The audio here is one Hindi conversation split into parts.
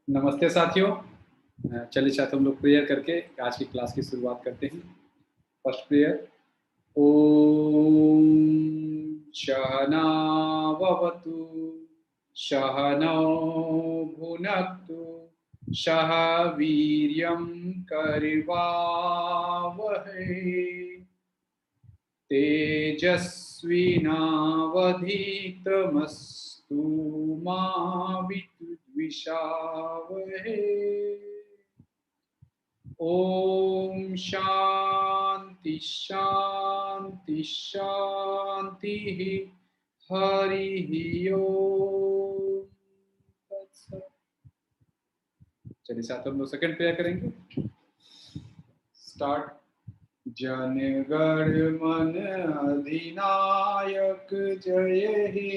नमस्ते साथियों। चलिए साथियों हम लोग प्रेयर करके आज की क्लास की शुरुआत करते हैं। First prayer. ओम सहना भवतु सहनौ भुनक्तु सह वीर्यं करवावहै तेजस्विनावधीतमस्तु मा विद्विषावहै। ओम शांति शांति शांति। हरि ओम तत्सत। चलिए साथ हम लोग सेकंड प्रेयर करेंगे। स्टार्ट। जन गण मन अधिनायक जय हे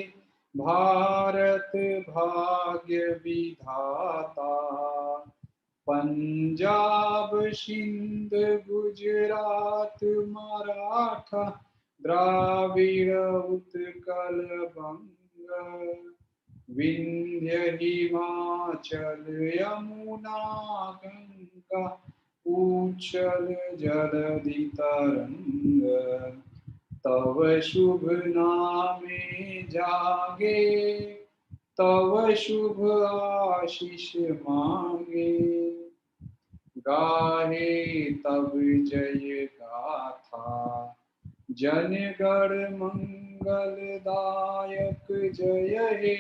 भारत भाग्य विधाता। पंजाब सिंध गुजरात मराठा द्राविड़ उत्कल बंग विंध्य हिमाचल यमुना गंगा उच्छल जलधि तरंग। तव शुभ नामे जागे तव शुभ आशीष मांगे। गाहे तब जय गाथा जन गण मंगलदायक जय हे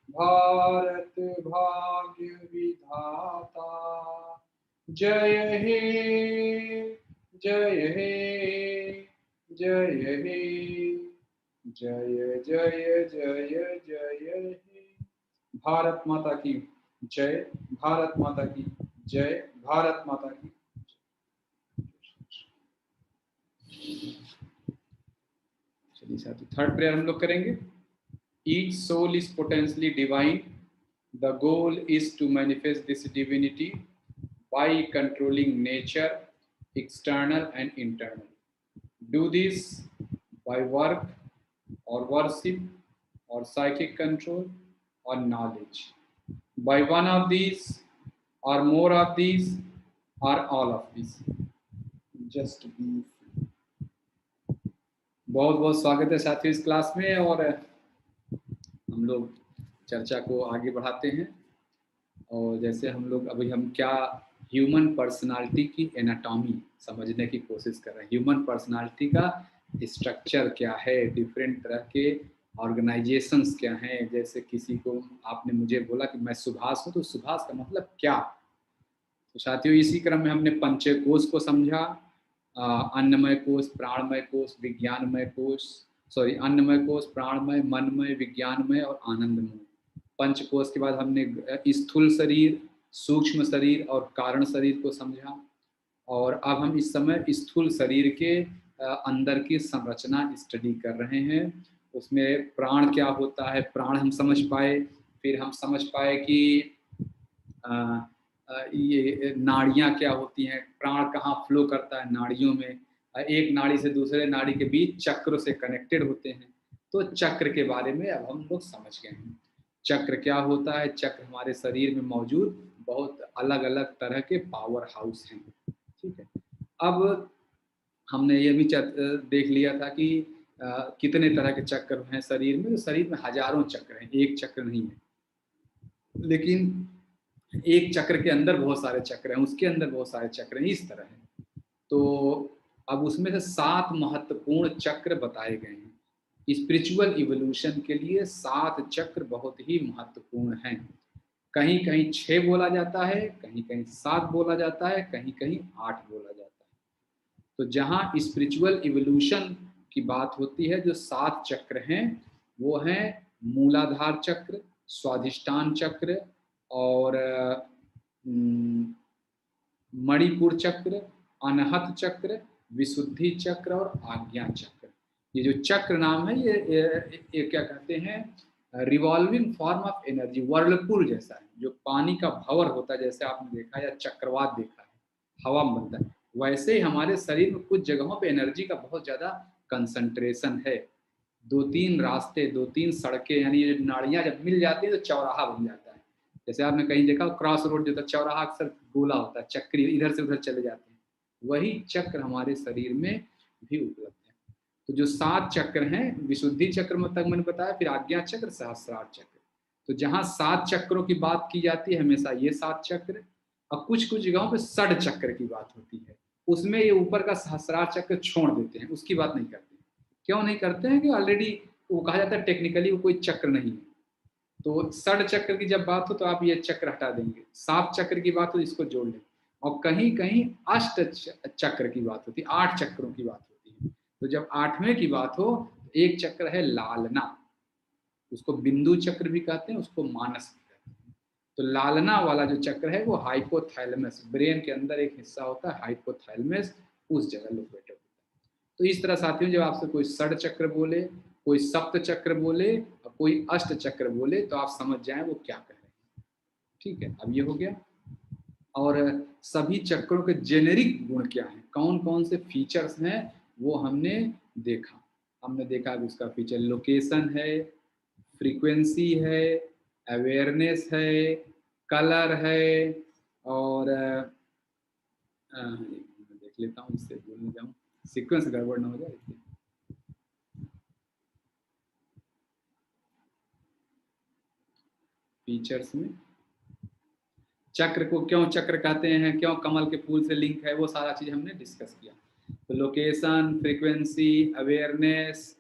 भारत भाग्य विधाता। जय हे जय हे जय हे जय जय जय जय हे। भारत माता की जय। भारत माता की जय। भारत माता की। चलिए साथियों थर्ड प्रेयर हम लोग करेंगे। Each soul is potentially divine. The goal is to manifest this divinity by controlling nature, external and internal. Do this by work or worship or psychic control or knowledge. By one of these or more of these or all of these. Just be free. बहुत बहुत स्वागत है साथियों इस क्लास में। और हम लोग चर्चा को आगे बढ़ाते हैं। और जैसे हम क्या ह्यूमन पर्सनालिटी की एनाटॉमी समझने की कोशिश कर रहे हैं। ह्यूमन पर्सनालिटी का स्ट्रक्चर क्या है, डिफरेंट तरह के ऑर्गेनाइजेशंस क्या हैं। जैसे किसी को आपने मुझे बोला कि मैं सुभाष हूँ, तो सुभाष का मतलब क्या। तो साथियों इसी क्रम में हमने पंचकोश को समझा। अन्नमय कोश, प्राणमय कोश, विज्ञानमय कोश, अन्नमय कोश, प्राणमय, मनमय, विज्ञानमय और आनंदमय। पंचकोश के बाद हमने स्थूल शरीर, सूक्ष्म शरीर और कारण शरीर को समझा। और अब हम इस समय स्थूल शरीर के अंदर की संरचना स्टडी कर रहे हैं। उसमें प्राण क्या होता है, प्राण हम समझ पाए। फिर हम समझ पाए कि ये नाड़ियाँ क्या होती हैं, प्राण कहाँ फ्लो करता है, नाड़ियों में। एक नाड़ी से दूसरे नाड़ी के बीच चक्र से कनेक्टेड होते हैं। तो चक्र के बारे में अब हम लोग समझ गए हैं। चक्र क्या होता है। चक्र हमारे शरीर में मौजूद बहुत अलग अलग तरह के पावर हाउस हैं। ठीक है। अब हमने ये भी देख लिया था कि कितने तरह के चक्र हैं शरीर में। तो शरीर में हजारों चक्र हैं, एक चक्र नहीं है। लेकिन एक चक्र के अंदर बहुत सारे चक्र हैं, उसके अंदर बहुत सारे चक्र हैं, इस तरह है। तो अब उसमें से 7 महत्वपूर्ण चक्र बताए गए हैं। स्पिरिचुअल इवोल्यूशन के लिए 7 चक्र बहुत ही महत्वपूर्ण हैं। कहीं कहीं 6 बोला जाता है, कहीं कहीं 7 बोला जाता है, कहीं कहीं 8 बोला जाता है। तो जहाँ स्पिरिचुअल इवोल्यूशन की बात होती है, जो 7 चक्र हैं वो हैं मूलाधार चक्र, स्वाधिष्ठान चक्र और मणिपुर चक्र, अनहत चक्र, विशुद्धि चक्र और आज्ञा चक्र। ये जो चक्र नाम है ये क्या कहते हैं, revolving form of energy, Whirlpool जैसा है। जो पानी का भंवर होता है, जैसे आपने देखा या चक्रवात देखा है, हवा में बनता है, वैसे ही हमारे शरीर में कुछ जगहों पे एनर्जी का बहुत ज्यादा कंसंट्रेशन है। 2-3 रास्ते, 2-3 सड़कें, यानी ये नाड़ियां जब मिल जाती है तो चौराहा बन जाता है। जैसे आपने कहीं देखा क्रॉस रोड जो था, चौराहा अक्सर गोला होता है, चक्री इधर से उधर चले जाते हैं, वही चक्र हमारे शरीर में भी उपलब्ध है। तो जो 7 चक्र हैं, विशुद्धि चक्र में तक मैंने बताया, फिर आज्ञा चक्र, सहस्रार चक्र। तो जहाँ 7 चक्रों की बात की जाती है हमेशा ये 7 चक्र, और कुछ कुछ जगहों पे षड चक्र की बात होती है, उसमें ये ऊपर का सहस्रार चक्र छोड़ देते हैं, उसकी बात नहीं करते। क्यों नहीं करते हैं कि ऑलरेडी वो कहा जाता है टेक्निकली वो कोई चक्र नहीं है। तो षड चक्र की जब बात हो तो आप ये चक्र हटा देंगे, 7 चक्र की बात हो इसको जोड़ लें, और कहीं कहीं अष्ट चक्र की बात होती है, 8 चक्रों की बात होती है। तो जब 8वें की बात हो, एक चक्र है लालना, उसको बिंदु चक्र भी कहते हैं, उसको मानस भी कहते हैं। तो लालना वाला जो चक्र है वो हाइपोथैलेमस, ब्रेन के अंदर एक हिस्सा होता है हाइपोथैलेमस, उस जगह लोकेटेड होता है। तो इस तरह साथियों, जब आपसे कोई षड चक्र बोले, कोई सप्त चक्र बोले और कोई अष्ट चक्र बोले, तो आप समझ जाएं वो क्या कह रहे हैं। ठीक है, अब ये हो गया। और सभी चक्रों के जेनेरिक गुण क्या हैं, कौन कौन से फीचर्स हैं, वो हमने देखा। हमने देखा कि उसका फीचर लोकेशन है, फ्रीक्वेंसी है, अवेयरनेस है, कलर है, और देख लेता हूँ, इससे भूल नहीं जाऊँ, सीक्वेंस गड़बड़ ना हो जाए इसलिए। फीचर्स में चक्र को क्यों चक्र कहते हैं, क्यों कमल के फूल से लिंक है, वो सारा चीज हमने डिस्कस किया। तो लोकेशन, फ्रीक्वेंसी, अवेयरनेस,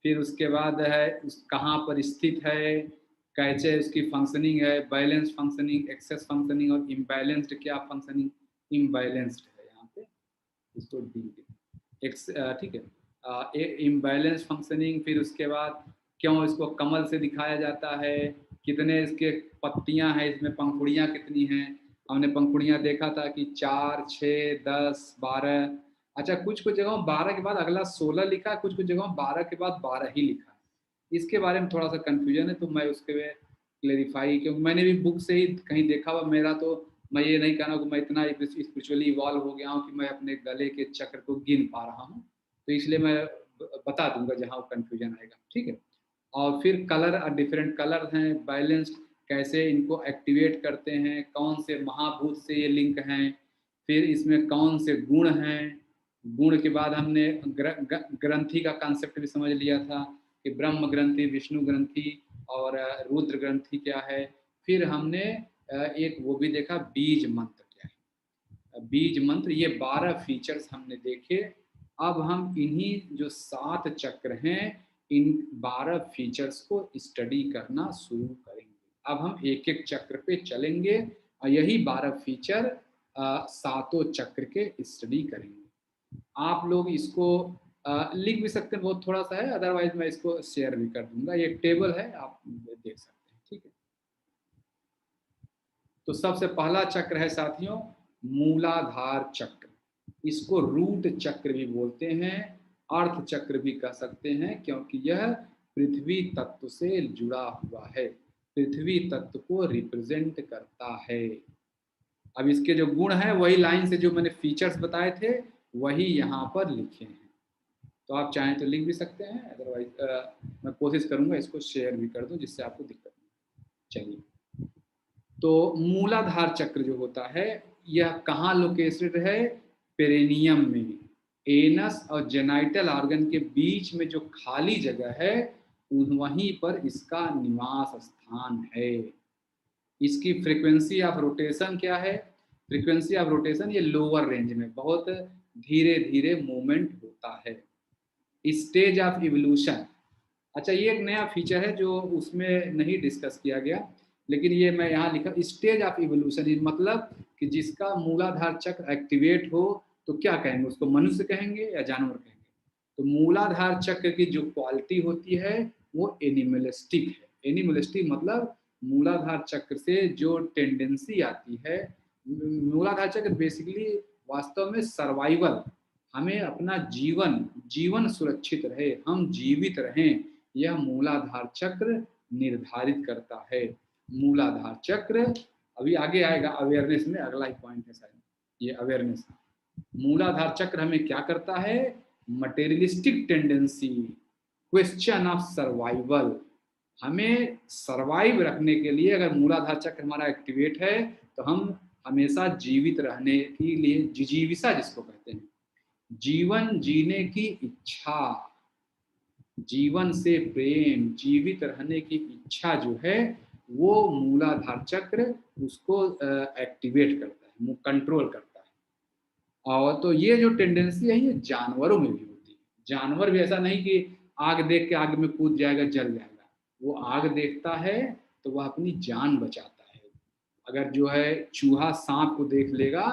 फिर उसके बाद है कहाँ पर स्थित है, कैसे उसकी फंक्शनिंग है, बैलेंस फंक्शनिंग, एक्सेस फंक्शनिंग, और इम्बैलेंस्ड क्या फंक्शनिंग, इम्बैलेंस्ड है यहाँ पे, इसको ठीक है, इम्बैलेंस फंक्शनिंग। फिर उसके बाद क्यों इसको कमल से दिखाया जाता है, कितने इसके पत्तियां हैं, इसमें पंखुड़ियां कितनी हैं। हमने पंखुड़ियां देखा था कि 4, 6, 10, 12। अच्छा, कुछ कुछ जगहों 12 के बाद अगला 16 लिखा है, कुछ कुछ जगहों 12 के बाद 12 ही लिखा है। इसके बारे में थोड़ा सा कंफ्यूजन है, तो मैं उसके में क्लेरिफाई, क्योंकि मैंने भी बुक से ही कहीं देखा हुआ, मेरा तो मैं ये नहीं कहना कि मैं इतना स्पिरिचुअली इवॉल्व हो गया हूँ कि मैं अपने गले के चक्र को गिन पा रहा हूँ, तो इसलिए मैं बता दूंगा जहाँ वो कंफ्यूजन आएगा। ठीक है। और फिर कलर, डिफरेंट कलर हैं, बैलेंस्ड, कैसे इनको एक्टिवेट करते हैं, कौन से महाभूत से ये लिंक हैं, फिर इसमें कौन से गुण हैं। गुण के बाद हमने ग्रंथि का कॉन्सेप्ट भी समझ लिया था कि ब्रह्म ग्रंथि, विष्णु ग्रंथि और रुद्र ग्रंथि क्या है। फिर हमने एक वो भी देखा, बीज मंत्र क्या है। बीज मंत्र, ये 12 फीचर्स हमने देखे। अब हम इन्हीं जो 7 चक्र हैं, इन 12 फीचर्स को स्टडी करना शुरू करेंगे। अब हम एक एक चक्र पे चलेंगे और यही 12 फीचर 7 चक्र के स्टडी करेंगे। आप लोग इसको लिख भी सकते हैं, बहुत थोड़ा सा है, अदरवाइज मैं इसको शेयर भी कर दूंगा, ये टेबल है, आप देख सकते हैं। ठीक है। तो सबसे पहला चक्र है साथियों मूलाधार चक्र, इसको रूट चक्र भी बोलते हैं, अर्थ चक्र भी कह सकते हैं, क्योंकि यह पृथ्वी तत्व से जुड़ा हुआ है, पृथ्वी तत्व को रिप्रेजेंट करता है। अब इसके जो गुण हैं वही लाइन से जो मैंने फीचर्स बताए थे वही यहाँ पर लिखे हैं, तो आप चाहें तो लिख भी सकते हैं, अदरवाइज मैं कोशिश करूंगा इसको शेयर भी कर दूं जिससे आपको दिक्कत नहीं। चलिए, तो मूलाधार चक्र जो होता है यह कहाँ लोकेटेड है, पेरेनियम में, एनस और जेनाइटल ऑर्गन के बीच में जो खाली जगह है वहीं पर इसका निवास स्थान है। इसकी फ्रीक्वेंसी ऑफ रोटेशन क्या है, फ्रीक्वेंसी ऑफ रोटेशन ये लोअर रेंज में बहुत धीरे धीरे मूवमेंट होता है। स्टेज ऑफ इवोल्यूशन, अच्छा ये एक नया फीचर है जो उसमें नहीं डिस्कस किया गया, लेकिन ये मैं यहाँ लिखा, स्टेज ऑफ इवोल्यूशन मतलब कि जिसका मूलाधार चक्र एक्टिवेट हो तो क्या कहेंगे, उसको मनुष्य कहेंगे या जानवर कहेंगे। तो मूलाधार चक्र की जो क्वालिटी होती है वो एनिमलिस्टिक है। एनिमलिस्टिक मतलब मूलाधार चक्र से जो टेंडेंसी आती है, मूलाधार चक्र बेसिकली वास्तव में सर्वाइवल, हमें अपना जीवन जीवन सुरक्षित रहे, हम जीवित रहें, यह मूलाधार चक्र निर्धारित करता है। मूलाधार चक्र अभी आगे आएगा, अवेयरनेस में अगला ही पॉइंट है शायद ये अवेयरनेस। मूलाधार चक्र हमें क्या करता है, materialistic tendency, question of survival, हमें सरवाइव रखने के लिए अगर मूलाधार चक्र हमारा एक्टिवेट है तो हम हमेशा जीवित रहने के लिए, जिजीविसा जिसको कहते हैं, जीवन जीने की इच्छा, जीवन से प्रेम, जीवित रहने की इच्छा जो है वो मूलाधार चक्र उसको एक्टिवेट करता है, कंट्रोल करता है। और तो ये जो टेंडेंसी है ये जानवरों में भी होती है। जानवर भी ऐसा नहीं कि आग देख के आग में कूद जाएगा, जल जाएगा। वो आग देखता है तो वह अपनी जान बचाता है। अगर जो है चूहा सांप को देख लेगा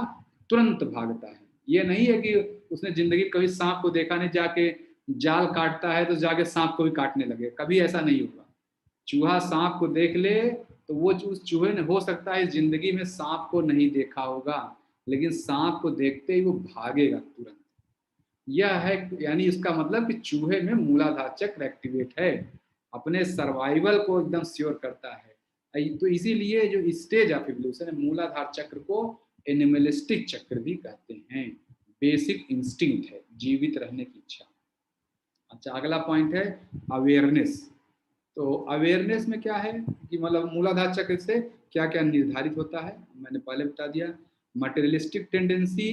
तुरंत भागता है। ये नहीं है कि उसने जिंदगी कभी सांप को देखा नहीं, जाके जाल काटता है तो जाके सांप को भी काटने लगे, कभी ऐसा नहीं होगा। चूहा सांप को देख ले तो वो उस चूहे ने हो सकता है जिंदगी में सांप को नहीं देखा होगा, लेकिन सांप को देखते ही वो भागेगा तुरंत। यह है, यानी इसका मतलब कि चूहे में मूलाधार चक्र एक्टिवेट है, अपने सर्वाइवल को एकदम श्योर करता है। तो इसीलिए जो स्टेज ऑफ इवोल्यूशन है, मूलाधार चक्र को एनिमलिस्टिक चक्र भी कहते हैं। बेसिक इंस्टिंक्ट है, जीवित रहने की इच्छा। अच्छा, अगला पॉइंट है अवेयरनेस। तो अवेयरनेस में क्या है कि मतलब मूलाधार चक्र से क्या क्या निर्धारित होता है, मैंने पहले बता दिया। Materialistic tendency,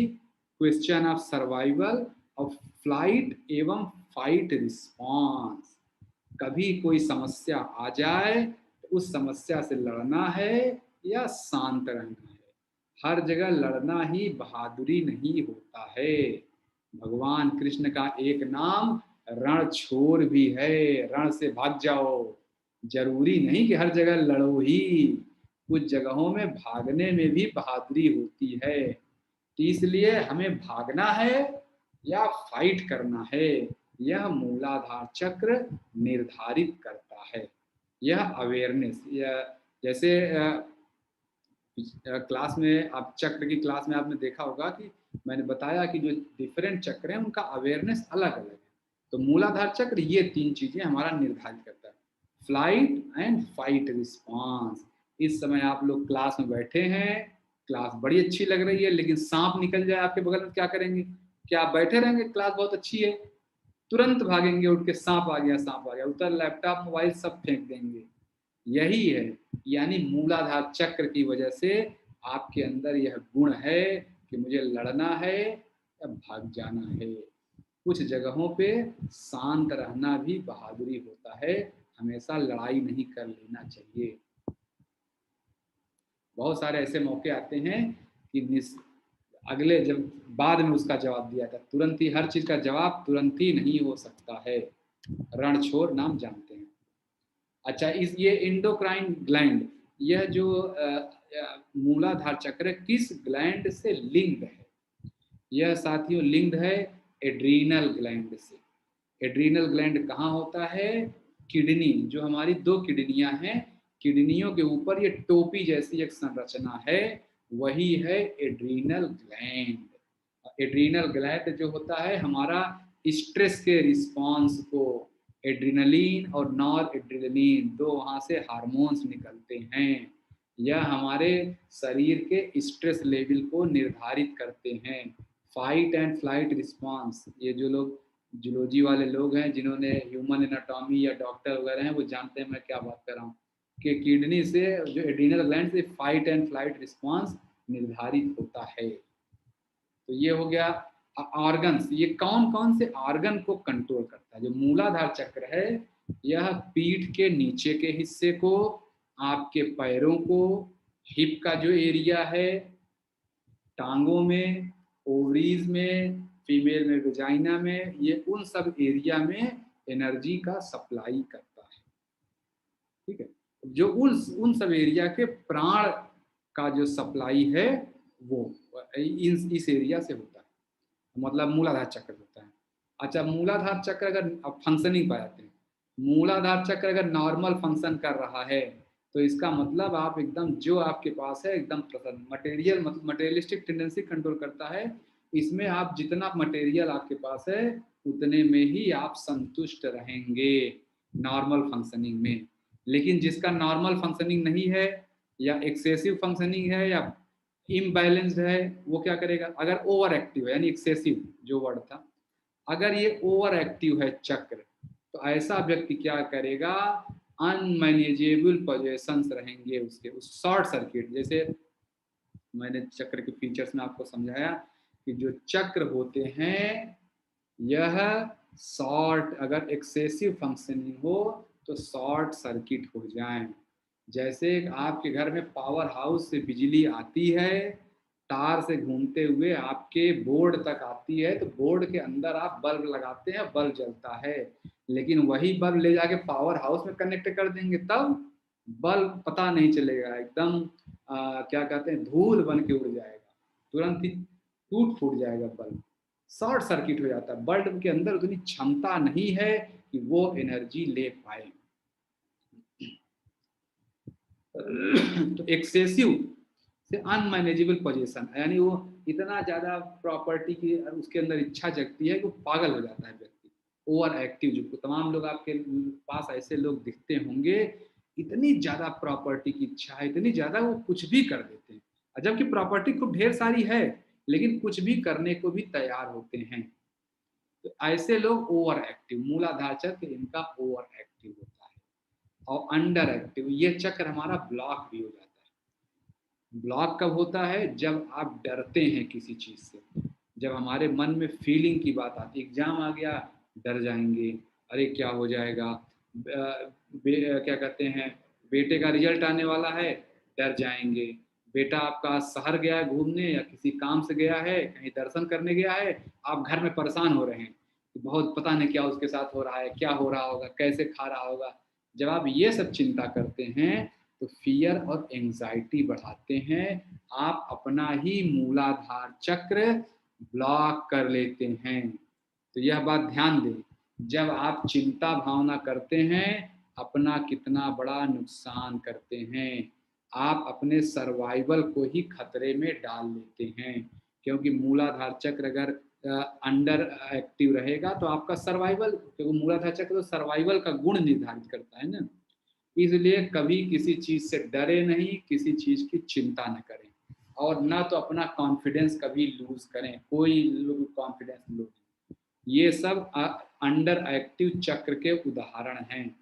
question of survival, of flight एवं फाइट रिस्पॉन्स। कभी कोई समस्या आ जाए तो उस समस्या से लड़ना है या शांत रहना है। हर जगह लड़ना ही बहादुरी नहीं होता है। भगवान कृष्ण का एक नाम रणछोर भी है, रण से भाग जाओ। जरूरी नहीं कि हर जगह लड़ो ही, कुछ जगहों में भागने में भी बहादुरी होती है। तो इसलिए हमें भागना है या फाइट करना है, यह मूलाधार चक्र निर्धारित करता है। यह अवेयरनेस, यह जैसे क्लास में आप चक्र की क्लास में आपने देखा होगा कि मैंने बताया कि जो डिफरेंट चक्र हैं उनका अवेयरनेस अलग अलग है। तो मूलाधार चक्र ये तीन चीजें हमारा निर्धारित करता है, फ्लाइट एंड फाइट रिस्पॉन्स। इस समय आप लोग क्लास में बैठे हैं, क्लास बड़ी अच्छी लग रही है, लेकिन सांप निकल जाए आपके बगल में, क्या करेंगे? क्या आप बैठे रहेंगे? क्लास बहुत अच्छी है, तुरंत भागेंगे उठ के, सांप आ गया, सांप आ गया, उधर लैपटॉप मोबाइल सब फेंक देंगे। यही है, यानी मूलाधार चक्र की वजह से आपके अंदर यह गुण है कि मुझे लड़ना है या भाग जाना है। कुछ जगहों पे शांत रहना भी बहादुरी होता है, हमेशा लड़ाई नहीं कर लेना चाहिए। बहुत सारे ऐसे मौके आते हैं कि अगले जब बाद में उसका जवाब दिया था, तुरंत ही हर चीज का जवाब तुरंत ही नहीं हो सकता है। रणछोर नाम जानते हैं। अच्छा, इस ये इंडोक्राइन ग्लैंड, यह जो मूलाधार चक्र किस ग्लैंड से लिंक्ड है? यह साथियों लिंक्ड है एड्रीनल ग्लैंड से। एड्रीनल ग्लैंड कहाँ होता है? किडनी, जो हमारी दो किडनियां हैं, किडनियों के ऊपर ये टोपी जैसी एक संरचना है, वही है एड्रीनल ग्लैंड। एड्रीनल ग्लैंड जो होता है हमारा स्ट्रेस के रिस्पॉन्स को, एड्रीनलिन और नॉर एड्रीनलिन दो वहाँ से हार्मोन्स निकलते हैं, यह हमारे शरीर के स्ट्रेस लेवल को निर्धारित करते हैं। फाइट एंड फ्लाइट रिस्पॉन्स, ये जो लोग जूलॉजी वाले लोग हैं जिन्होंने ह्यूमन एनाटॉमी या डॉक्टर वगैरह हैं वो जानते हैं मैं क्या बात कर रहा हूँ, कि किडनी से जो एड्रीनल ग्लैंड से फाइट एंड फ्लाइट रिस्पॉन्स निर्धारित होता है। तो ये हो गया ऑर्गन्स। ये कौन कौन से ऑर्गन को कंट्रोल करता है? जो मूलाधार चक्र है यह पीठ के नीचे के हिस्से को, आपके पैरों को, हिप का जो एरिया है, टांगों में, ओवरीज में, फीमेल में वेजाइना में, ये उन सब एरिया में एनर्जी का सप्लाई करता है। ठीक है, जो उन सब एरिया के प्राण का जो सप्लाई है वो इस एरिया से होता है, मतलब मूलाधार चक्र होता है। अच्छा, मूलाधार चक्र अगर फंक्शनिंग पाए जाते हैं, मूलाधार चक्र अगर नॉर्मल फंक्शन कर रहा है तो इसका मतलब आप एकदम जो आपके पास है एकदम प्रसन्न, मटेरियल मतलब मटेरियलिस्टिक टेंडेंसी कंट्रोल करता है। इसमें आप जितना मटेरियल आपके पास है उतने में ही आप संतुष्ट रहेंगे नॉर्मल फंक्शनिंग में। लेकिन जिसका नॉर्मल फंक्शनिंग नहीं है या एक्सेसिव फंक्शनिंग है या इम्बैलेंस्ड है, वो क्या करेगा? अगर ओवर एक्टिव है, यानी एक्सेसिव जो वर्ड था, अगर ये ओवर एक्टिव है चक्र, तो ऐसा व्यक्ति क्या करेगा? अनमैनेजेबल पोजीशंस रहेंगे उसके, उस शॉर्ट सर्किट। जैसे मैंने चक्र के फीचर्स में आपको समझाया कि जो चक्र होते हैं यह शॉर्ट, अगर एक्सेसिव फंक्शनिंग हो तो शॉर्ट सर्किट हो जाए। जैसे आपके घर में पावर हाउस से बिजली आती है, तार से घूमते हुए आपके बोर्ड तक आती है, तो बोर्ड के अंदर आप बल्ब लगाते हैं, बल्ब जलता है। लेकिन वही बल्ब ले जाके पावर हाउस में कनेक्ट कर देंगे, तब बल्ब पता नहीं चलेगा, एकदम क्या कहते हैं, धूल बन के उड़ जाएगा, तुरंत ही टूट फूट जाएगा बल्ब, शॉर्ट सर्किट हो जाता है। बल्ब के अंदर उतनी क्षमता नहीं है कि वो एनर्जी ले पाए। तो एक्सेसिव से अनमैनेजेबल पोजीशन, यानी वो इतना ज्यादा प्रॉपर्टी की उसके अंदर इच्छा जगती है कि वो पागल हो जाता है व्यक्ति। ओवर एक्टिव, जो तमाम लोग आपके पास ऐसे लोग दिखते होंगे, इतनी ज्यादा प्रॉपर्टी की इच्छा है, इतनी ज्यादा वो कुछ भी कर देते हैं, जबकि प्रॉपर्टी खूब ढेर सारी है लेकिन कुछ भी करने को भी तैयार होते हैं। तो ऐसे लोग ओवर एक्टिव, मूलाधार चक्र इनका ओवर एक्टिव होता है। और अंडर एक्टिव, ये चक्र हमारा ब्लॉक भी हो जाता है। ब्लॉक कब होता है? जब आप डरते हैं किसी चीज से, जब हमारे मन में फीलिंग की बात आती है, एग्जाम आ गया डर जाएंगे, अरे क्या हो जाएगा, क्या कहते हैं, बेटे का रिजल्ट आने वाला है, डर जाएंगे, बेटा आपका शहर गया है घूमने या किसी काम से गया है, कहीं दर्शन करने गया है, आप घर में परेशान हो रहे हैं कि बहुत पता नहीं क्या उसके साथ हो रहा है, क्या हो रहा होगा, कैसे खा रहा होगा। जब आप ये सब चिंता करते हैं तो फियर और एंजाइटी बढ़ाते हैं, आप अपना ही मूलाधार चक्र ब्लॉक कर लेते हैं। तो यह बात ध्यान दें, जब आप चिंता भावना करते हैं अपना कितना बड़ा नुकसान करते हैं, आप अपने सर्वाइवल को ही खतरे में डाल लेते हैं। क्योंकि मूलाधार चक्र अगर अंडर एक्टिव रहेगा तो आपका सर्वाइवल, क्योंकि मूलाधार चक्र तो सर्वाइवल का गुण निर्धारित करता है ना, इसलिए कभी किसी चीज से डरे नहीं, किसी चीज की चिंता न करें, और ना तो अपना कॉन्फिडेंस कभी लूज करें, कोई कॉन्फिडेंस लूज। ये सब अंडर एक्टिव चक्र के उदाहरण हैं,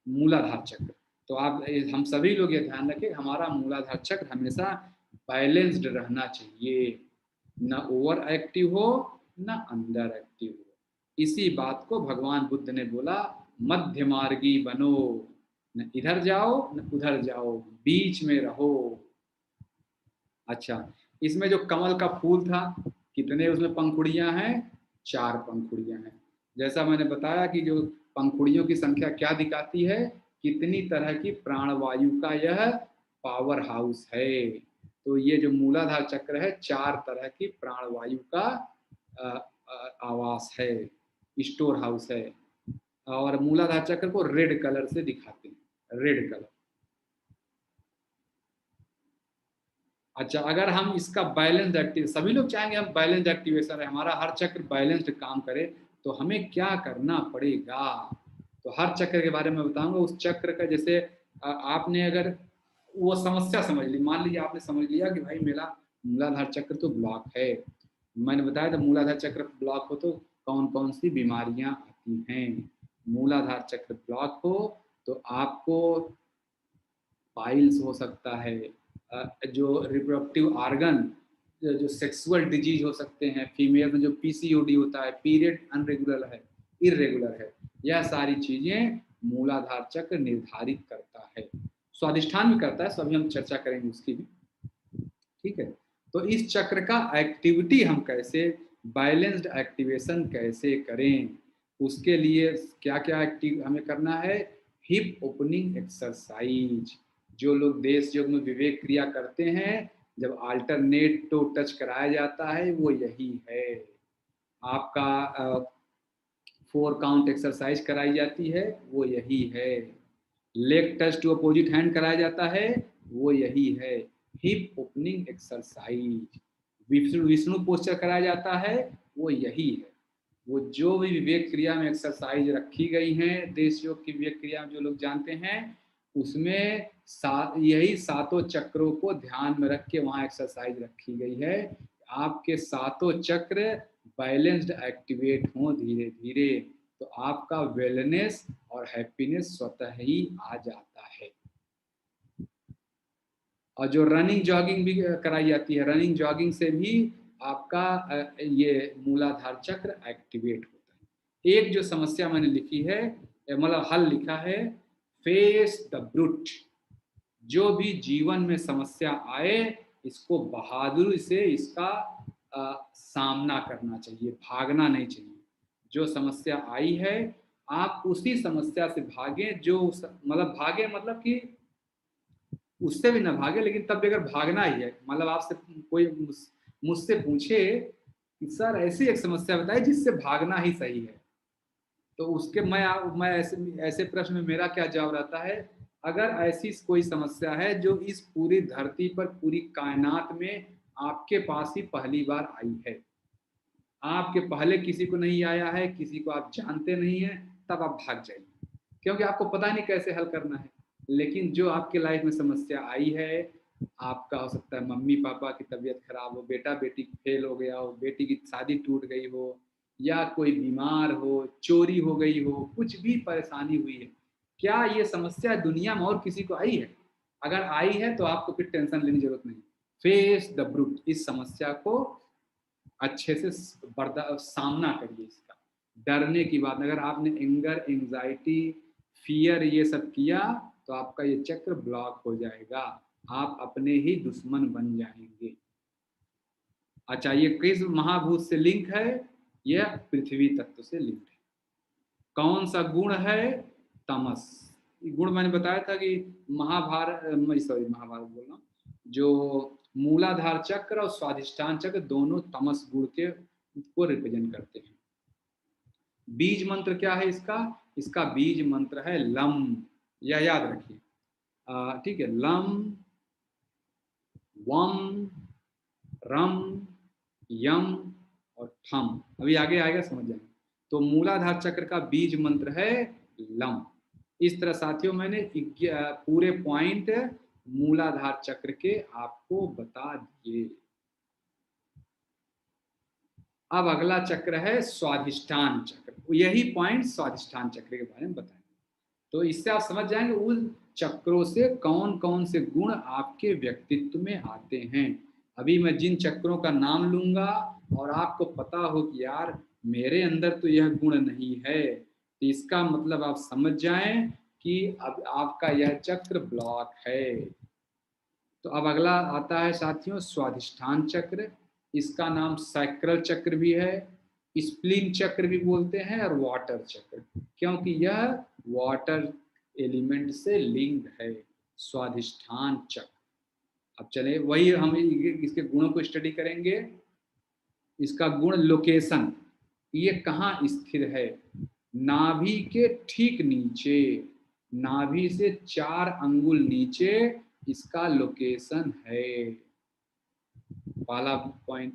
मूलाधार चक्र। तो आप, हम सभी लोग ये ध्यान रखें, हमारा मूलाधार चक्र हमेशा बैलेंस्ड रहना चाहिए, ना ओवर एक्टिव हो ना अंडर एक्टिव हो। इसी बात को भगवान बुद्ध ने बोला, मध्य मार्गी बनो, न इधर जाओ न उधर जाओ, बीच में रहो। अच्छा, इसमें जो कमल का फूल था, कितने उसमें पंखुड़ियां हैं? 4 पंखुड़ियां हैं। जैसा मैंने बताया कि जो पंखुड़ियों की संख्या क्या दिखाती है, कितनी तरह की प्राणवायु का यह पावर हाउस है। तो ये जो मूलाधार चक्र है 4 तरह की प्राणवायु का आवास है, स्टोर हाउस है। और मूलाधार चक्र को रेड कलर से दिखाते हैं, रेड कलर। अच्छा, अगर हम इसका बैलेंस एक्टिव, सभी लोग चाहेंगे हम बैलेंस एक्टिवेशन है, हमारा हर चक्र बैलेंस्ड काम करे, तो हमें क्या करना पड़ेगा? तो हर चक्र के बारे में बताऊंगा। उस चक्र का, जैसे आपने अगर वो समस्या समझ ली, मान लीजिए आपने समझ लिया कि भाई मेरा मूलाधार चक्र तो ब्लॉक है, मैंने बताया था मूलाधार चक्र ब्लॉक हो तो कौन कौन सी बीमारियां आती हैं। मूलाधार चक्र ब्लॉक हो तो आपको पाइल्स हो सकता है, जो रिप्रोडक्टिव आर्गन, जो सेक्सुअल डिजीज हो सकते हैं, फीमेल में जो पीसीओडी होता है, पीरियड अनरेगुलर है, इरेगुलर है, यह सारी चीजें मूलाधार चक्र निर्धारित करता है। स्वादिष्ठान भी करता है, सभी हम चर्चा करेंगे उसकी भी, ठीक है। तो इस चक्र का एक्टिविटी हम कैसे, बैलेंस्ड एक्टिवेशन कैसे करें, उसके लिए क्या क्या एक्टिव हमें करना है? Hip opening exercise. जो लोग देश योग में विवेक क्रिया करते हैं, जब अल्टरनेट टो टच कराया जाता है वो यही है। आपका 4 काउंट एक्सरसाइज कराई जाती है, वो यही है। Leg touch to opposite hand कराया जाता है, वो यही है, hip opening exercise. Vishnu Vishnu posture कराया जाता है, वो यही है। वो जो भी विवेक क्रिया में एक्सरसाइज रखी गई हैं, देश योग की विवेक क्रिया जो लोग जानते हैं, उसमें यही 7 चक्रों को ध्यान में रख के वहाँ एक्सरसाइज रखी गई है। आपके 7 चक्र बैलेंस्ड एक्टिवेट हों धीरे धीरे। तो आपका वेलनेस और हैप्पीनेस स्वतः ही आ जाता है। और जो रनिंग जॉगिंग भी कराई जाती है, रनिंग जॉगिंग से भी आपका ये मूलाधार चक्र एक्टिवेट होता है। एक जो समस्या मैंने लिखी है, मतलब हल लिखा है, फेस द ब्रूट। जो भी जीवन में समस्या आए, इसको बहादुरी से इसका सामना करना चाहिए, भागना नहीं चाहिए। जो समस्या आई है, आप उसी समस्या से भागें, जो मतलब भागे मतलब कि उससे भी ना भागे, लेकिन तब भी अगर भागना ही है, मतलब आपसे कोई मुझसे पूछे कि सर ऐसी एक समस्या बताइए जिससे भागना ही सही है, तो उसके मैं ऐसे ऐसे प्रश्न में मेरा क्या जवाब रहता है, अगर ऐसी कोई समस्या है जो इस पूरी धरती पर, पूरी कायनात में आपके पास ही पहली बार आई है, आपके पहले किसी को नहीं आया है, किसी को आप जानते नहीं है, तब आप भाग जाइए, क्योंकि आपको पता नहीं कैसे हल करना है। लेकिन जो आपके लाइफ में समस्या आई है, आपका हो सकता है मम्मी पापा की तबीयत खराब हो, बेटा बेटी फेल हो गया हो, बेटी की शादी टूट गई हो, या कोई बीमार हो, चोरी हो गई हो, कुछ भी परेशानी हुई है, क्या ये समस्या दुनिया में और किसी को आई है? अगर आई है तो आपको फिर टेंशन लेने की जरूरत नहीं। फेस द ब्रूट, इस समस्या को अच्छे से सामना करिए इसका। डरने की बात, अगर आपने एंगर, एंजाइटी, फियर ये सब किया, तो आपका ये चक्र ब्लॉक हो जाएगा, आप अपने ही दुश्मन बन जाएंगे। अच्छा, ये किस महाभूत से लिंक है? यह पृथ्वी तत्व से लिंक है। कौन सा गुण है? तमस। गुण मैंने बताया था कि महाभारत बोल रहा हूँ, जो मूलाधार चक्र और स्वाधिष्ठान चक्र दोनों तमस गुण के को रिप्रेजेंट करते हैं। बीज मंत्र क्या है इसका? इसका बीज मंत्र है लम, या याद रखिए, ठीक है, लम, वम, रम, यम और ठम। अभी आगे आएगा, समझ जाएंगे। तो मूलाधार चक्र का बीज मंत्र है लम। इस तरह साथियों मैंने पूरे पॉइंट मूलाधार चक्र के आपको बता दिए। अब अगला चक्र है स्वाधिष्ठान चक्र। यही पॉइंट स्वाधिष्ठान चक्र के बारे में बताएंगे, तो इससे आप समझ जाएंगे उन चक्रों से कौन कौन से गुण आपके व्यक्तित्व में आते हैं। अभी मैं जिन चक्रों का नाम लूंगा और आपको पता हो कि यार मेरे अंदर तो यह गुण नहीं है, तो इसका मतलब आप समझ जाएं कि अब आपका यह चक्र ब्लॉक है। तो अब अगला आता है साथियों स्वाधिष्ठान चक्र। इसका नाम सैक्रल चक्र भी है, स्प्लीन चक्र भी बोलते हैं, और वाटर चक्र, क्योंकि यह वाटर एलिमेंट से लिंक है, स्वाधिष्ठान चक्र। अब चले वही हम इसके गुणों को स्टडी करेंगे। इसका गुण लोकेशन, ये कहाँ स्थिर है? नाभि के ठीक नीचे, नाभि से 4 अंगुल नीचे इसका लोकेशन है, पहला पॉइंट।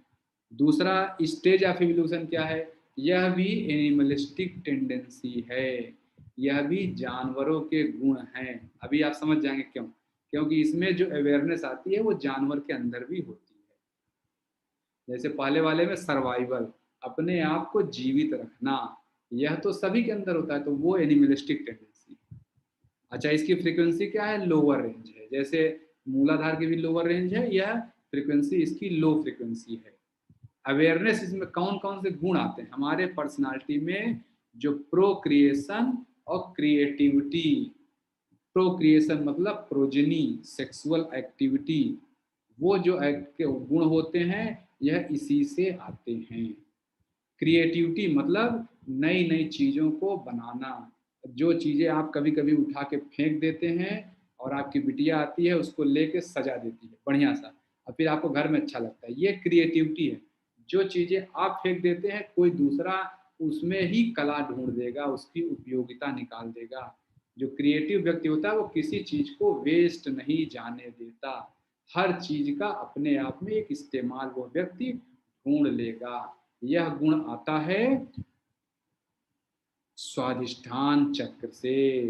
दूसरा, स्टेज ऑफ इवोल्यूशन क्या है? यह भी एनिमलिस्टिक टेंडेंसी है, यह भी जानवरों के गुण हैं। अभी आप समझ जाएंगे क्यों, क्योंकि इसमें जो अवेयरनेस आती है वो जानवर के अंदर भी होती है। जैसे पहले वाले में सर्वाइवल, अपने आप को जीवित रखना, यह तो सभी के अंदर होता है, तो वो एनिमलिस्टिक टेंडेंसी। अच्छा, इसकी फ्रीक्वेंसी क्या है? लोअर रेंज है। जैसे मूलाधार की भी लोअर रेंज है, यह फ्रीक्वेंसी इसकी लो फ्रीक्वेंसी है। अवेयरनेस, इसमें कौन कौन से गुण आते हैं हमारे पर्सनालिटी में? जो प्रोक्रिएशन और क्रिएटिविटी। प्रोक्रिएशन मतलब प्रोजेनी, सेक्सुअल एक्टिविटी, वो जो गुण होते हैं यह इसी से आते हैं। क्रिएटिविटी मतलब नई नई चीज़ों को बनाना, जो चीज़ें आप कभी कभी उठा के फेंक देते हैं और आपकी बिटिया आती है उसको लेके सजा देती है बढ़िया सा, और फिर आपको घर में अच्छा लगता है, ये क्रिएटिविटी है। जो चीज़ें आप फेंक देते हैं कोई दूसरा उसमें ही कला ढूंढ देगा, उसकी उपयोगिता निकाल देगा। जो क्रिएटिव व्यक्ति होता है वो किसी चीज़ को वेस्ट नहीं जाने देता, हर चीज़ का अपने आप में एक इस्तेमाल वो व्यक्ति ढूंढ लेगा। यह गुण आता है स्वाधिष्ठान चक्र से,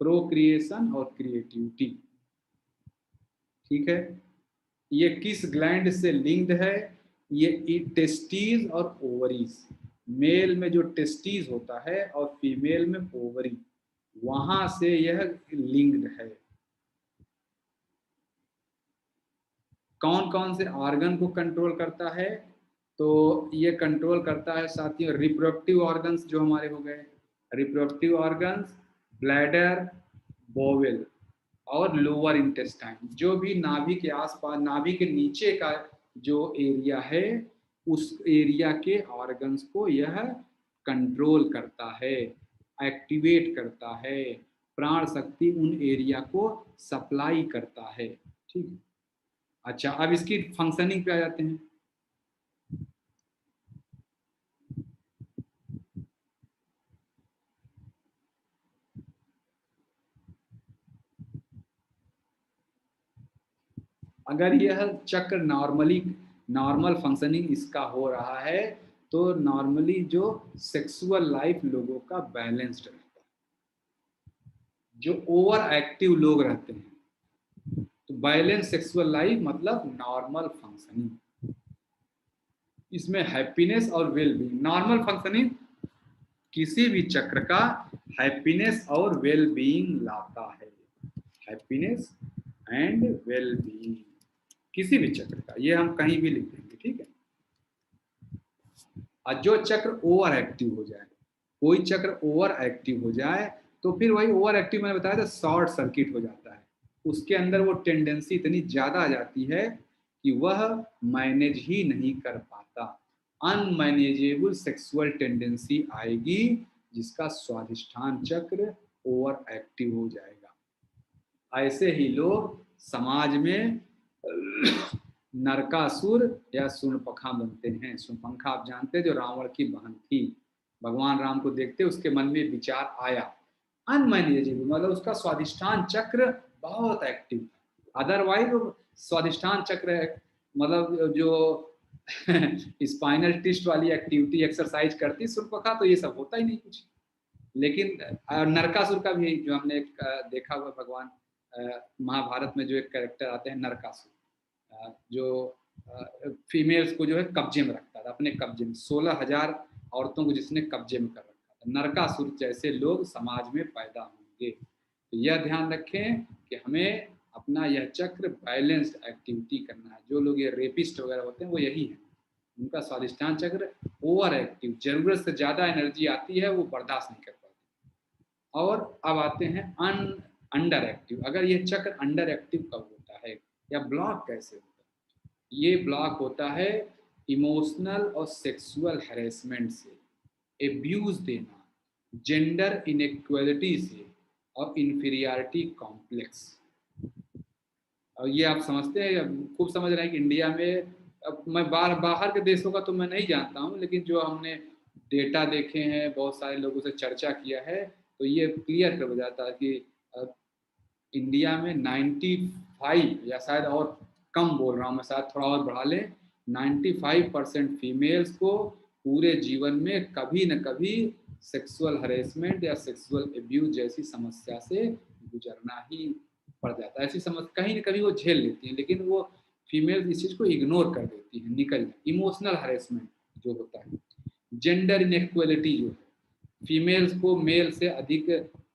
प्रोक्रिएशन और क्रिएटिविटी। ठीक है, ये किस ग्लैंड से लिंक्ड है? ये टेस्टीज और ओवरीज, मेल में जो टेस्टीज होता है और फीमेल में ओवरी, वहां से यह लिंक्ड है। कौन कौन से ऑर्गन को कंट्रोल करता है? तो ये कंट्रोल करता है साथियों रिप्रोडक्टिव ऑर्गन्स जो हमारे हो गए, रिप्रोडक्टिव ऑर्गन्स, ब्लैडर, बोवेल और लोअर इंटेस्टाइन, जो भी नाभि के आसपास, नाभि के नीचे का जो एरिया है, उस एरिया के ऑर्गन्स को यह कंट्रोल करता है, एक्टिवेट करता है, प्राण शक्ति उन एरिया को सप्लाई करता है। ठीक है, अच्छा अब इसकी फंक्शनिंग पे आ जाते हैं। अगर यह चक्र नॉर्मल फंक्शनिंग इसका हो रहा है तो नॉर्मली जो सेक्सुअल लाइफ लोगों का बैलेंस्ड रहता है। जो ओवर एक्टिव लोग रहते हैं, तो बैलेंस सेक्सुअल लाइफ मतलब नॉर्मल फंक्शनिंग, इसमें हैप्पीनेस और वेलबींग, नॉर्मल फंक्शनिंग किसी भी चक्र का हैप्पीनेस और वेलबींग लाता है, हैप्पीनेस एंड वेलबींग किसी भी चक्र का, ये हम कहीं भी लिख देंगे। ठीक है, और जो चक्र ओवर एक्टिव हो जाए, कोई चक्र ओवर एक्टिव हो जाए तो फिर वही ओवर एक्टिव मैंने बताया था शॉर्ट सर्किट हो जाता है, उसके अंदर वो टेंडेंसी इतनी ज्यादा आ जाती है कि वह मैनेज ही नहीं कर पाता, अनमैनेजेबल सेक्सुअल टेंडेंसी आएगी जिसका स्वाधिष्ठान चक्र ओवर एक्टिव हो जाएगा। ऐसे ही लोग समाज में नरकासुर या सुर्पणखा बनते हैं। सुर्पणखा आप जानते हैं जो रावण की बहन थी, भगवान राम को देखते उसके मन में विचार आया, अनमैनेजेबल मतलब उसका स्वाधिष्ठान चक्र बहुत एक्टिव था, अदरवाइज स्वाधिष्ठान चक्र मतलब जो स्पाइनल ट्विस्ट वाली एक्टिविटी एक्सरसाइज करती सुर्पणखा, तो ये सब होता ही नहीं कुछ। लेकिन नरकासुर का भी जो हमने देखा हुआ भगवान महाभारत में जो एक कैरेक्टर आते हैं नरकासुर, जो फीमेल्स को जो है कब्जे में रखता था, अपने कब्जे में 16,000 औरतों को जिसने कब्जे में कर रखा था, नरकासुर जैसे लोग समाज में पैदा होंगे। तो यह ध्यान रखें कि हमें अपना यह चक्र बैलेंस्ड एक्टिविटी करना है। जो लोग ये रेपिस्ट वगैरह होते हैं वो यही है, उनका स्वादिष्टान चक्र ओवर एक्टिव, जरूरत से ज्यादा एनर्जी आती है वो बर्दाश्त नहीं कर पाते। और अब आते हैं अंडर एक्टिव, अगर ये चक्र अंडर एक्टिव कब होता है या ब्लॉक कैसे होता है? ये ब्लॉक होता है इमोशनल और सेक्सुअल हैरेसमेंट से, एब्यूज देना, जेंडर इनइक्वालिटी से और इंफीरियरिटी कॉम्प्लेक्स। और ये आप समझते हैं, खूब समझ रहे हैं कि इंडिया में, अब मैं बाहर के देशों का तो मैं नहीं जानता हूँ, लेकिन जो हमने डेटा देखे हैं, बहुत सारे लोगों से चर्चा किया है, तो ये क्लियर कर जाता है कि इंडिया में 95 या शायद और कम बोल रहा हूँ मैं, शायद थोड़ा और बढ़ा लें, 95% फीमेल्स को पूरे जीवन में कभी न कभी सेक्सुअल हरेसमेंट या सेक्सुअल एब्यूज जैसी समस्या से गुजरना ही पड़ जाता है। ऐसी समस्या कहीं न कहीं वो झेल लेती हैं, लेकिन वो फीमेल इस चीज़ को इग्नोर कर देती हैं, निकल जाए। इमोशनल हरेसमेंट जो होता है, जेंडर इनइक्वालिटी जो है, फीमेल्स को मेल से अधिक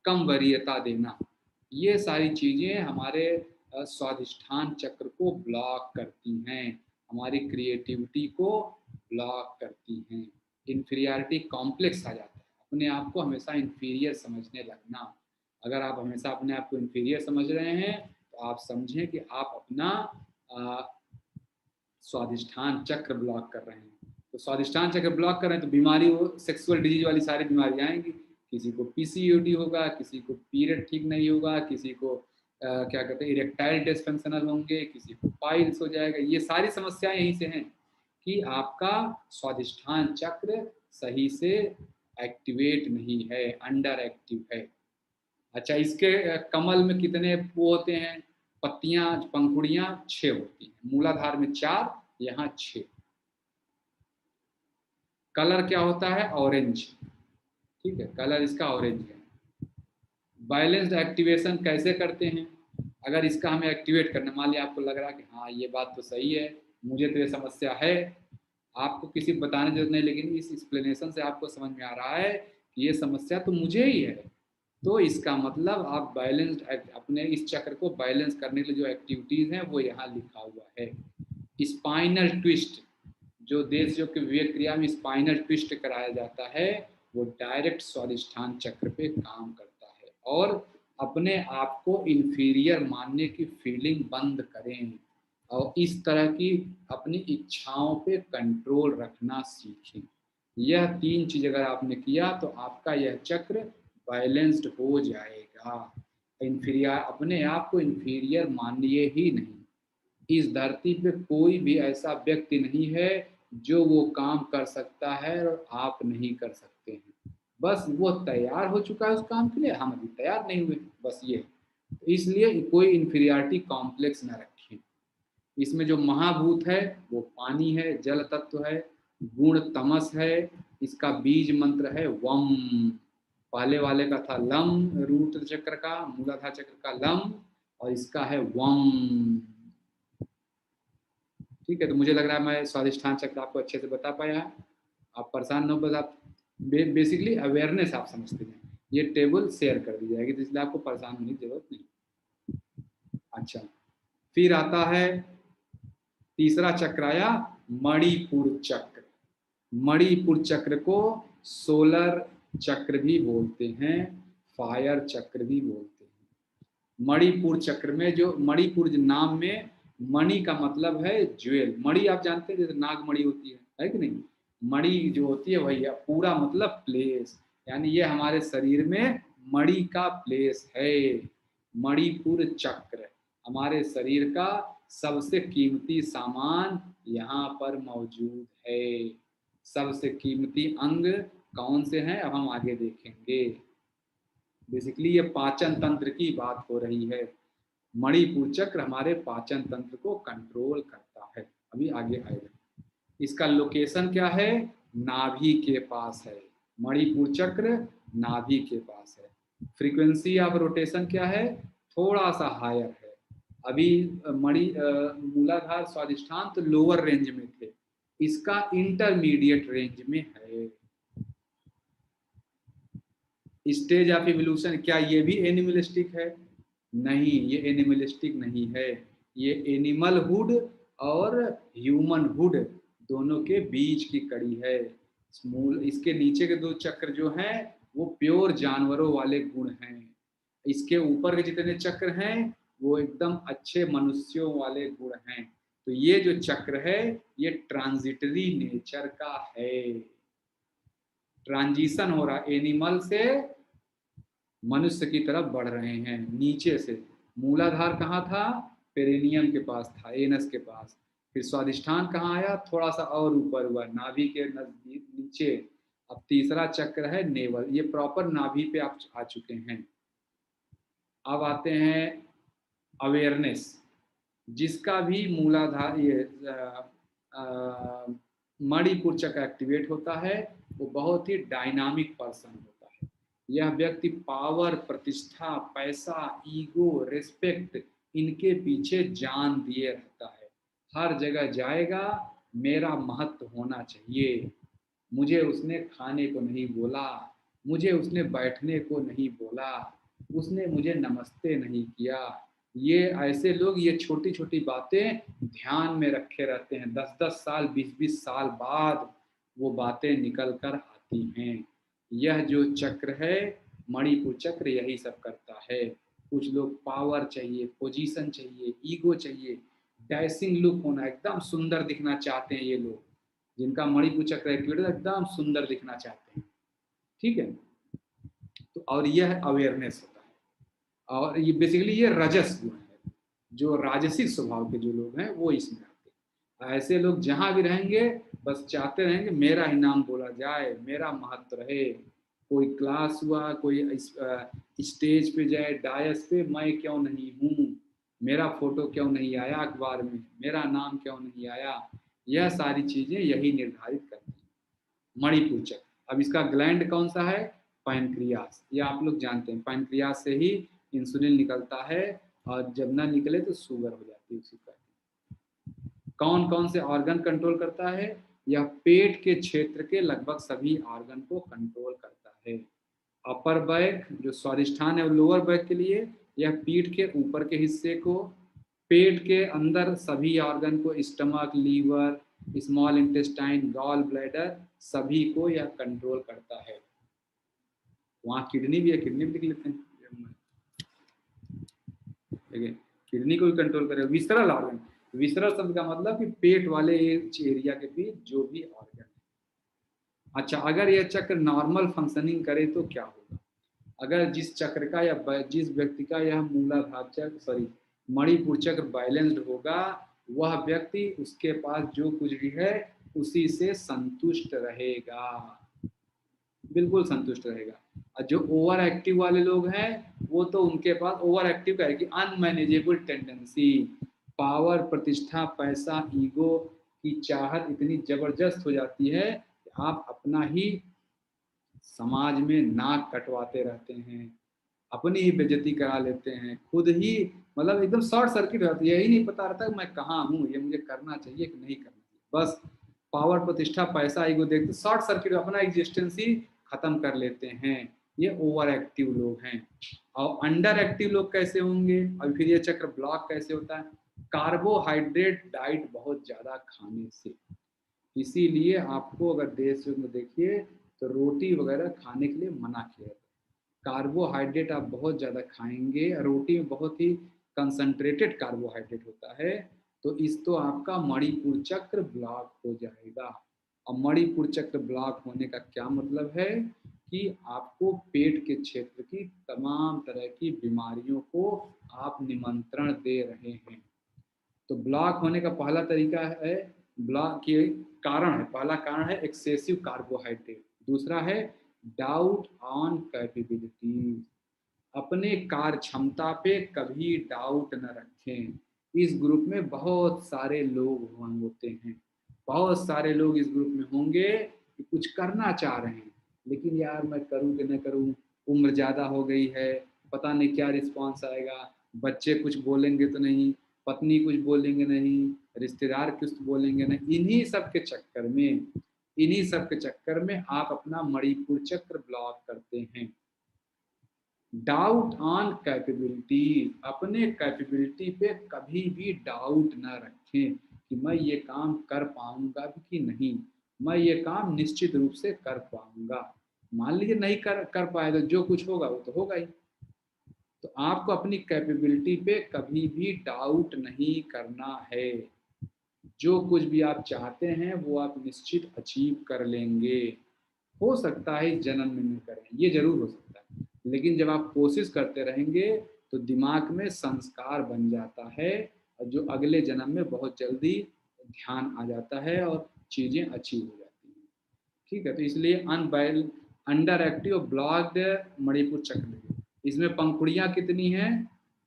कम वरीयता देना, ये सारी चीज़ें हमारे स्वाधिष्ठान चक्र को ब्लॉक करती हैं, हमारी क्रिएटिविटी को ब्लॉक करती हैं। इन्फीरियरिटी कॉम्प्लेक्स आ जाता है, अपने आप को हमेशा इन्फीरियर समझने लगना। अगर आप हमेशा अपने आप को इन्फीरियर समझ रहे हैं तो आप समझें कि आप अपना स्वाधिष्ठान चक्र ब्लॉक कर रहे हैं। तो स्वाधिष्ठान चक्र ब्लॉक कर रहे हैं तो बीमारी, वो सेक्सुअल डिजीज वाली सारी बीमारी आएंगी। किसी को पीसीओडी होगा, किसी को पीरियड ठीक नहीं होगा, किसी को क्या कहते हैं इरेक्टाइल डिसफंक्शनल होंगे, किसी को पाइल्स हो जाएगा। ये सारी समस्याएं यहीं से हैं कि आपका स्वाधिष्ठान चक्र सही से एक्टिवेट नहीं है, अंडर एक्टिव है। अच्छा, इसके कमल में कितने वो होते हैं, पत्तियां, पंखुड़ियां 6 होती हैं, मूलाधार में 4, यहाँ 6। कलर क्या होता है, ऑरेंज। ठीक है, कलर इसका ऑरेंज है। बैलेंस्ड एक्टिवेशन कैसे करते हैं? अगर इसका हमें एक्टिवेट करना, मान लिया आपको लग रहा है कि हाँ ये बात तो सही है, मुझे तो ये समस्या है, आपको किसी बताने की जरूरत नहीं, लेकिन इस एक्सप्लेनेशन से आपको समझ में आ रहा है कि ये समस्या तो मुझे ही है। तो इसका मतलब आप बैलेंस्ड, अपने इस चक्र को बैलेंस करने के लिए जो एक्टिविटीज हैं वो यहाँ लिखा हुआ है। स्पाइनल ट्विस्ट, जो देश के विवेक क्रिया में स्पाइनल ट्विस्ट कराया जाता है, वो डायरेक्ट स्वादिष्ठान चक्र पे काम करता है। और अपने आप को इन्फीरियर मानने की फीलिंग बंद करें और इस तरह की अपनी इच्छाओं पे कंट्रोल रखना सीखें। यह 3 चीज अगर आपने किया तो आपका यह चक्र बैलेंस्ड हो जाएगा। इन्फीरियर, अपने आप को इन्फीरियर मानिए ही नहीं। इस धरती पे कोई भी ऐसा व्यक्ति नहीं है जो वो काम कर सकता है और आप नहीं कर सकते हैं। बस वो तैयार हो चुका है उस काम के लिए, हम अभी तैयार नहीं हुए, बस ये। इसलिए कोई इन्फीरियरिटी कॉम्प्लेक्स ना रखें। इसमें जो महाभूत है वो पानी है, जल तत्व है, गुण तमस है। इसका बीज मंत्र है वम। पहले वाले का था लम, रूट चक्र का, मूलाधार चक्र का लम, और इसका है वम। ठीक है, तो मुझे लग रहा है मैं स्वादिष्ठान चक्र आपको अच्छे से बता पाया है। आप परेशान न हो, बस आप बेसिकली अवेयरनेस आप समझते हैं। ये टेबल शेयर कर दी जाएगी, तो इसलिए आपको परेशान होने की जरूरत नहीं। अच्छा, फिर आता है तीसरा चक्र आया मणिपुर चक्र। मणिपुर चक्र को सोलर चक्र भी बोलते हैं, फायर चक्र भी बोलते हैं। मणिपुर चक्र में जो मणिपुर नाम में मणि का मतलब है ज्वेल। मणि आप जानते हैं जैसे नाग मणि होती है कि नहीं? मणि जो होती है वही है, पूरा मतलब प्लेस, यानी ये हमारे शरीर में मणि का प्लेस है। मणिपुर चक्र हमारे शरीर का सबसे कीमती सामान यहाँ पर मौजूद है। सबसे कीमती अंग कौन से हैं अब हम आगे देखेंगे। बेसिकली ये पाचन तंत्र की बात हो रही है। मणिपुर चक्र हमारे पाचन तंत्र को कंट्रोल करता है, अभी आगे आएगा। इसका लोकेशन क्या है? नाभि के पास है। मणिपुर चक्र नाभि के पास है। फ्रीक्वेंसी ऑफ रोटेशन क्या है? थोड़ा सा हायर है। अभी मूलाधार स्वादिष्ठान तो लोअर रेंज में थे, इसका इंटरमीडिएट रेंज में है। स्टेज ऑफ इवोल्यूशन, क्या ये भी एनिमलिस्टिक है? नहीं, ये एनिमलिस्टिक नहीं है। ये एनिमल हुड और ह्यूमन हुड दोनों के बीच की कड़ी है। इसके नीचे के 2 चक्र जो हैं वो प्योर जानवरों वाले गुण हैं। इसके ऊपर के जितने चक्र हैं वो एकदम अच्छे मनुष्यों वाले गुण हैं। तो ये जो चक्र है ये ट्रांजिटरी नेचर का है। ट्रांजिशन हो रहा है, एनिमल से मनुष्य की तरफ बढ़ रहे हैं नीचे से। मूलाधार कहाँ था? पेरिनियम के पास था, एनस के पास। फिर स्वादिष्ठान कहाँ आया? थोड़ा सा और ऊपर हुआ, नाभि के नजदीक नीचे। अब तीसरा चक्र है नेवल, ये प्रॉपर नाभि पे आप आ चुके हैं। अब आते हैं अवेयरनेस। जिसका भी मूलाधार ये मणिपुर चक्र एक्टिवेट होता है वो बहुत ही डायनामिक पर्सन होता है। यह व्यक्ति पावर, प्रतिष्ठा, पैसा, ईगो, रिस्पेक्ट, इनके पीछे जान दिए रहता है। हर जगह जाएगा, मेरा महत्व होना चाहिए, मुझे उसने खाने को नहीं बोला, मुझे उसने बैठने को नहीं बोला, उसने मुझे नमस्ते नहीं किया। ये ऐसे लोग ये छोटी छोटी बातें ध्यान में रखे रहते हैं। 10-10 साल, 20-20 साल बाद वो बातें निकल कर आती हैं। यह जो चक्र है मणिपुर चक्र, यही सब करता है। कुछ लोग पावर चाहिए, पोजीशन चाहिए, ईगो चाहिए, डैशिंग लुक होना, एकदम सुंदर दिखना चाहते हैं। ये लोग जिनका मणिपुर चक्र एक्टिवेट है एकदम सुंदर दिखना चाहते हैं। ठीक है, तो और यह अवेयरनेस होता है। और ये बेसिकली ये रजस गुण है। जो राजसिक स्वभाव के जो लोग हैं वो इसमें आते हैं। ऐसे लोग जहां भी रहेंगे बस चाहते रहेंगे मेरा ही नाम बोला जाए, मेरा महत्व रहे। कोई क्लास हुआ, कोई स्टेज पे जाए, डायस पे, मैं क्यों नहीं हूँ, मेरा फोटो क्यों नहीं आया अखबार में, मेरा नाम क्यों नहीं आया। यह सारी चीजें यही निर्धारित करती हैं मणिपुर चक्र। अब इसका ग्लैंड कौन सा है? पैनक्रियास। ये आप लोग जानते हैं, पैनक्रियास से ही इंसुलिन निकलता है, और जब ना निकले तो शुगर हो जाती है उसी पर। कौन कौन से ऑर्गन कंट्रोल करता है? यह पेट के क्षेत्र के लगभग सभी ऑर्गन को कंट्रोल करता है। अपर बैक जो स्वादिष्ठान है, लोअर बैक के लिए यह पीठ के ऊपर के हिस्से को, पेट के अंदर सभी ऑर्गन को, stomach, liver, small intestine, gall bladder, सभी को यह कंट्रोल करता है। वहाँ किडनी भी है, किडनी भी लिख लेते हैं, ठीक है, किडनी को भी कंट्रोल करे। विसरल ऑर्गन, विसरल शब्द का मतलब कि पेट वाले एरिया के बीच जो भी ऑर्गन है। अच्छा, अगर यह चक्र नॉर्मल फंक्शनिंग करे तो क्या होगा? अगर जिस चक्र का या जिस व्यक्ति का यह मूलाधार चक्र, सॉरी, मणिपुर चक्र बैलेंस्ड होगा, वह व्यक्ति, उसके पास जो कुछ भी है उसी से संतुष्ट रहेगा, बिल्कुल संतुष्ट रहेगा। और जो ओवर एक्टिव वाले लोग हैं, वो तो उनके पास ओवर एक्टिव का है कि अनमैनेजेबल टेंडेंसी, पावर, प्रतिष्ठा, पैसा, ईगो की चाहत इतनी जबरदस्त हो जाती है कि आप अपना ही समाज में नाक कटवाते रहते हैं, अपनी ही बेइज्जती करा लेते हैं, खुद ही, मतलब एकदम शॉर्ट सर्किट हो जाती है, यही नहीं पता रहता कि मैं कहाँ हूँ, ये मुझे करना चाहिए कि नहीं करना चाहिए। बस पावर, प्रतिष्ठा, पैसा, ईगो देखते शॉर्ट सर्किट अपना एग्जिस्टेंस ही खत्म कर लेते हैं। ये ओवर एक्टिव लोग हैं। और अंडर एक्टिव लोग कैसे होंगे? और फिर ये चक्र ब्लॉक कैसे होता है? कार्बोहाइड्रेट डाइट बहुत ज्यादा खाने से। इसीलिए आपको अगर देश में देखिए तो रोटी वगैरह खाने के लिए मना किया जाता है। कार्बोहाइड्रेट आप बहुत ज़्यादा खाएंगे, रोटी में बहुत ही कंसंट्रेटेड कार्बोहाइड्रेट होता है, तो इस तो आपका मणिपुर चक्र ब्लॉक हो जाएगा। और मणिपुर चक्र ब्लॉक होने का क्या मतलब है कि आपको पेट के क्षेत्र की तमाम तरह की बीमारियों को आप निमंत्रण दे रहे हैं। तो ब्लॉक होने का पहला तरीका है, ब्लॉक के कारण है, पहला कारण है एक्सेसिव कार्बोहाइड्रेट, दूसरा है डाउट ऑन कैपेबिलिटी, अपने कार्य क्षमता पे कभी डाउट न रखें। इस ग्रुप में बहुत सारे लोग होते हैं, बहुत सारे लोग इस ग्रुप में होंगे कि कुछ करना चाह रहे हैं, लेकिन यार मैं करूं कि न करूं, उम्र ज़्यादा हो गई है, पता नहीं क्या रिस्पॉन्स आएगा, बच्चे कुछ बोलेंगे तो नहीं, पत्नी कुछ बोलेंगे नहीं, रिश्तेदार कुछ बोलेंगे नहीं, इन्हीं सब के चक्कर में आप अपना मणिपुर चक्र ब्लॉक करते हैं। डाउट ऑन कैपेबिलिटी, अपने कैपेबिलिटी पे कभी भी डाउट ना रखें कि मैं ये काम कर पाऊंगा कि नहीं, मैं ये काम निश्चित रूप से कर पाऊंगा। मान लीजिए नहीं कर पाए तो जो कुछ होगा वो तो होगा ही। तो आपको अपनी कैपेबिलिटी पे कभी भी डाउट नहीं करना है। जो कुछ भी आप चाहते हैं वो आप निश्चित अचीव कर लेंगे। हो सकता है इस जन्म में नहीं करें, ये जरूर हो सकता है, लेकिन जब आप कोशिश करते रहेंगे तो दिमाग में संस्कार बन जाता है, और जो अगले जन्म में बहुत जल्दी ध्यान आ जाता है और चीज़ें अच्छी हो जाती हैं। ठीक है, तो इसलिए अनबैल अंडर एक्टिव ब्लॉक्ड मणिपुर चक्र, इसमें पंखुड़ियाँ कितनी हैं?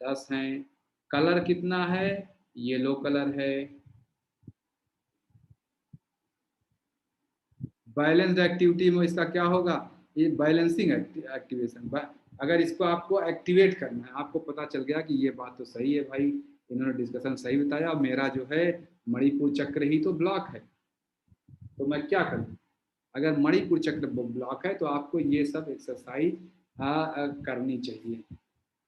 10 हैं। कलर कितना है? येलो कलर है। बैलेंस्ड एक्टिविटी में इसका क्या होगा? ये बैलेंसिंग एक्टिवेशन। अगर इसको आपको एक्टिवेट करना है, आपको पता चल गया कि ये बात तो सही है भाई, इन्होंने डिस्कशन सही बताया, मेरा जो है मणिपुर चक्र ही तो ब्लॉक है, तो मैं क्या करूं? अगर मणिपुर चक्र ब्लॉक है तो आपको ये सब एक्सरसाइज करनी चाहिए।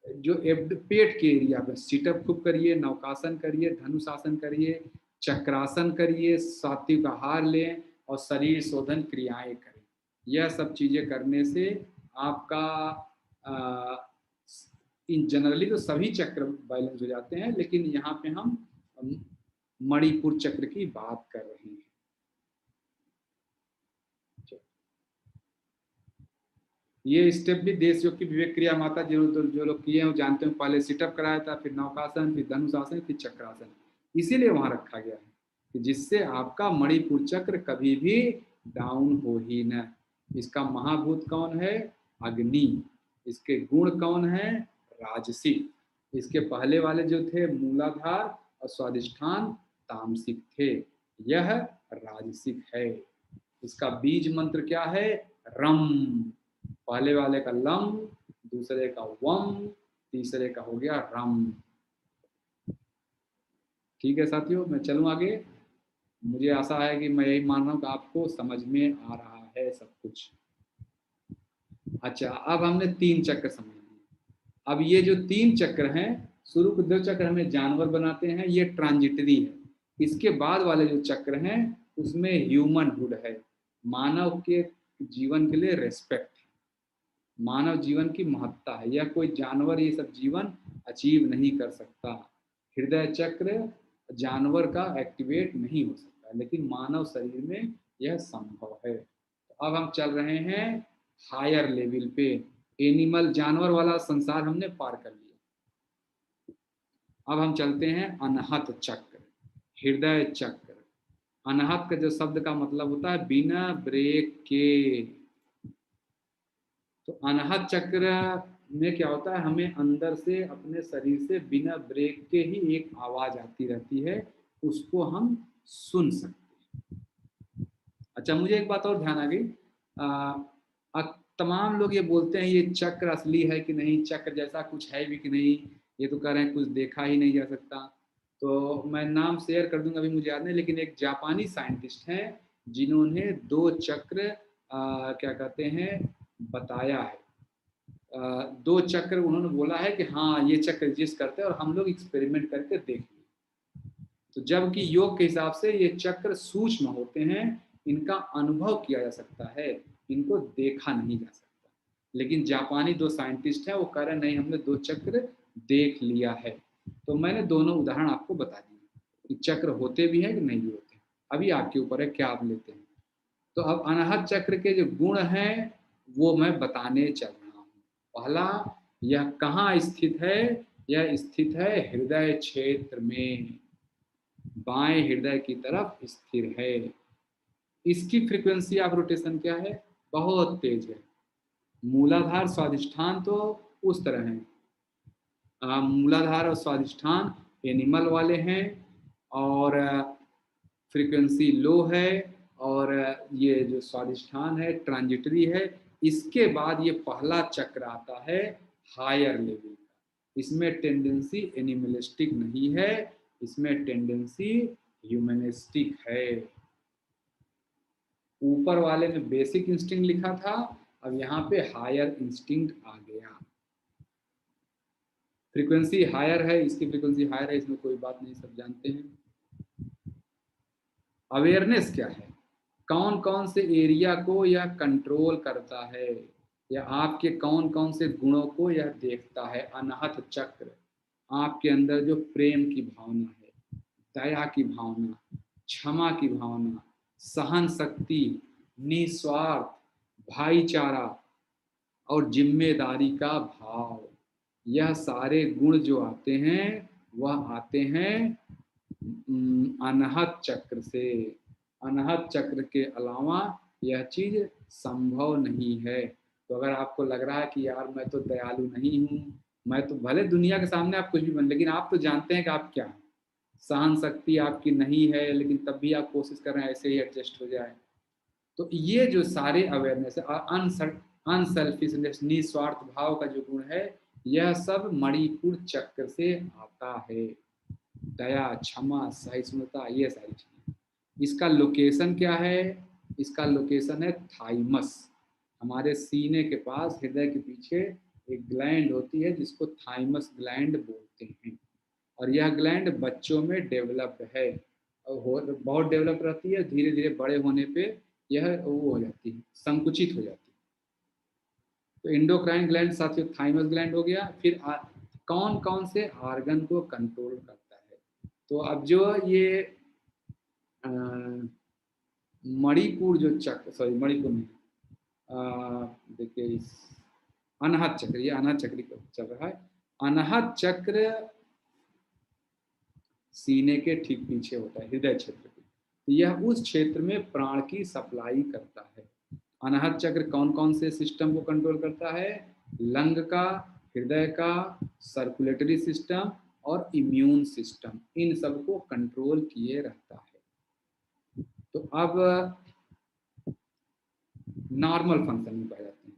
जो पेट के एरिया पे सीटअप खूब करिए, नौकासन करिए, धनुषासन करिए, चक्रासन करिए, सात्विक आहार लें और शरीर शोधन क्रियाएं करें। यह सब चीजें करने से आपका इन जनरली तो सभी चक्र बैलेंस हो जाते हैं, लेकिन यहाँ पे हम मणिपुर चक्र की बात कर रहे हैं। ये स्टेप भी देश योग की विवेक क्रिया माता जो लोग किए हैं वो जानते हैं, पहले सिटअप कराया था, फिर नौकासन, फिर धनुषासन, फिर चक्रासन, इसीलिए वहां रखा गया है कि जिससे आपका मणिपुर चक्र कभी भी डाउन हो ही न। इसका महाभूत कौन है? अग्नि। इसके गुण कौन है? राजसिक। इसके पहले वाले जो थे मूलाधार और स्वादिष्ठान तामसिक थे, यह राजसिक है। इसका बीज मंत्र क्या है? रम। पहले वाले का लम, दूसरे का वम, तीसरे का हो गया रम। ठीक है साथियों, मैं चलूं आगे। मुझे आशा है कि मैं यही मान रहा हूँ कि आपको समझ में आ रहा है सब कुछ। अच्छा, अब हमने 3 चक्र समझ लिए। अब ये जो 3 चक्र हैं, शुरू के 2 चक्र हमें जानवर बनाते हैं, ये ट्रांजिटरी है। इसके बाद वाले जो चक्र हैं उसमें ह्यूमनहुड है, मानव के जीवन के लिए रेस्पेक्ट, मानव जीवन की महत्ता है। यह कोई जानवर ये सब जीवन अचीव नहीं कर सकता। हृदय चक्र जानवर का एक्टिवेट नहीं हो सकता, लेकिन मानव शरीर में यह संभव है। तो अब हम चल रहे हैं हायर लेवल पे। एनिमल जानवर वाला संसार हमने पार कर लिया। अब हम चलते हैं अनहत चक्र, हृदय चक्र। अनहत का जो शब्द का मतलब होता है बिना ब्रेक के। तो अनहत चक्र में क्या होता है, हमें अंदर से अपने शरीर से बिना ब्रेक के ही एक आवाज आती रहती है, उसको हम सुन सकते हैं। अच्छा, मुझे एक बात और ध्यान आ गई। तमाम लोग ये बोलते हैं ये चक्र असली है कि नहीं, चक्र जैसा कुछ है भी कि नहीं, ये तो कह रहे हैं कुछ देखा ही नहीं जा सकता। तो मैं नाम शेयर कर दूंगा, अभी मुझे याद नहीं, लेकिन एक जापानी साइंटिस्ट हैं जिन्होंने 2 चक्र क्या कहते हैं बताया है। 2 चक्र उन्होंने बोला है कि हाँ ये चक्र एग्जिस्ट करते हैं, और हम लोग एक्सपेरिमेंट करके देख लिए। तो जबकि योग के हिसाब से ये चक्र सूक्ष्म होते हैं, इनका अनुभव किया जा सकता है, इनको देखा नहीं जा सकता। लेकिन जापानी 2 साइंटिस्ट हैं, वो कह रहे हैं नहीं हमने 2 चक्र देख लिया है। तो मैंने दोनों उदाहरण आपको बता दिए कि चक्र होते भी हैं कि नहीं भी होते। अभी आपके ऊपर है क्या आप लेते हैं। तो अब अनाहत चक्र के जो गुण हैं वो मैं बताने चल रहा हूँ। पहला, यह कहाँ स्थित है, यह स्थित है हृदय क्षेत्र में, बाएं हृदय की तरफ स्थिर है। इसकी फ्रीक्वेंसी ऑफ रोटेशन क्या है, बहुत तेज है। मूलाधार स्वादिष्ठान तो उस तरह है, मूलाधार और स्वादिष्ठान एनिमल वाले हैं, और फ्रीक्वेंसी लो है, और ये जो स्वादिष्ठान है ट्रांजिटरी है। इसके बाद ये पहला चक्र आता है हायर लेवल का। इसमें टेंडेंसी एनिमलिस्टिक नहीं है, इसमें टेंडेंसी ह्यूमनिस्टिक है। ऊपर वाले में बेसिक इंस्टिंक्ट लिखा था, अब यहाँ पे हायर इंस्टिंक्ट आ गया। फ्रीक्वेंसी हायर है, इसकी फ्रीक्वेंसी हायर है, इसमें कोई बात नहीं, सब जानते हैं। अवेयरनेस क्या है, कौन कौन से एरिया को यह कंट्रोल करता है, या आपके कौन कौन से गुणों को यह देखता है। अनाहत चक्र आपके अंदर जो प्रेम की भावना है, दया की भावना, क्षमा की भावना, सहन शक्ति, निस्वार्थ, भाईचारा और जिम्मेदारी का भाव, यह सारे गुण जो आते हैं वह आते हैं अनहत चक्र से। अनहत चक्र के अलावा यह चीज संभव नहीं है। तो अगर आपको लग रहा है कि यार मैं तो दयालु नहीं हूँ, मैं तो भले दुनिया के सामने आप कुछ भी बन, लेकिन आप तो जानते हैं कि आप क्या हैं, सहन शक्ति आपकी नहीं है, लेकिन तब भी आप कोशिश कर रहे हैं ऐसे ही एडजस्ट हो जाए। तो ये जो सारे अवेयरनेस है, अनसेल्फिशनेस, निस्वार्थ भाव का जो गुण है, यह सब मणिपुर चक्र से आता है। दया, क्षमा, सहिष्णुता, ये सारी चीजें। इसका लोकेशन क्या है, इसका लोकेशन है थाइमस। हमारे सीने के पास हृदय के पीछे एक ग्लैंड होती है जिसको थाइमस ग्लैंड बोलते हैं, और यह ग्लैंड बच्चों में डेवलप्ड है, और बहुत डेवलप रहती है। धीरे धीरे बड़े होने पे यह वो हो जाती है, संकुचित हो जाती है। तो इंडोक्राइन ग्लैंड साथियों थाइमस ग्लैंड हो गया। फिर कौन कौन से आर्गन को कंट्रोल करता है। तो अब जो ये मणिपुर जो चक्र, सॉरी मणिपुर में, देखिए इस अनहत चक्र, ये अनहत चक्र चल रहा है। अनहत चक्र सीने के ठीक पीछे होता है, हृदय क्षेत्र के। तो यह उस क्षेत्र में प्राण की सप्लाई करता है। अनाहत चक्र कौन कौन से सिस्टम को कंट्रोल करता है, लंग का, हृदय का, सर्कुलेटरी सिस्टम और इम्यून सिस्टम, इन सब को कंट्रोल किए रहता है। तो अब नॉर्मल फंक्शन में पाए जाते हैं।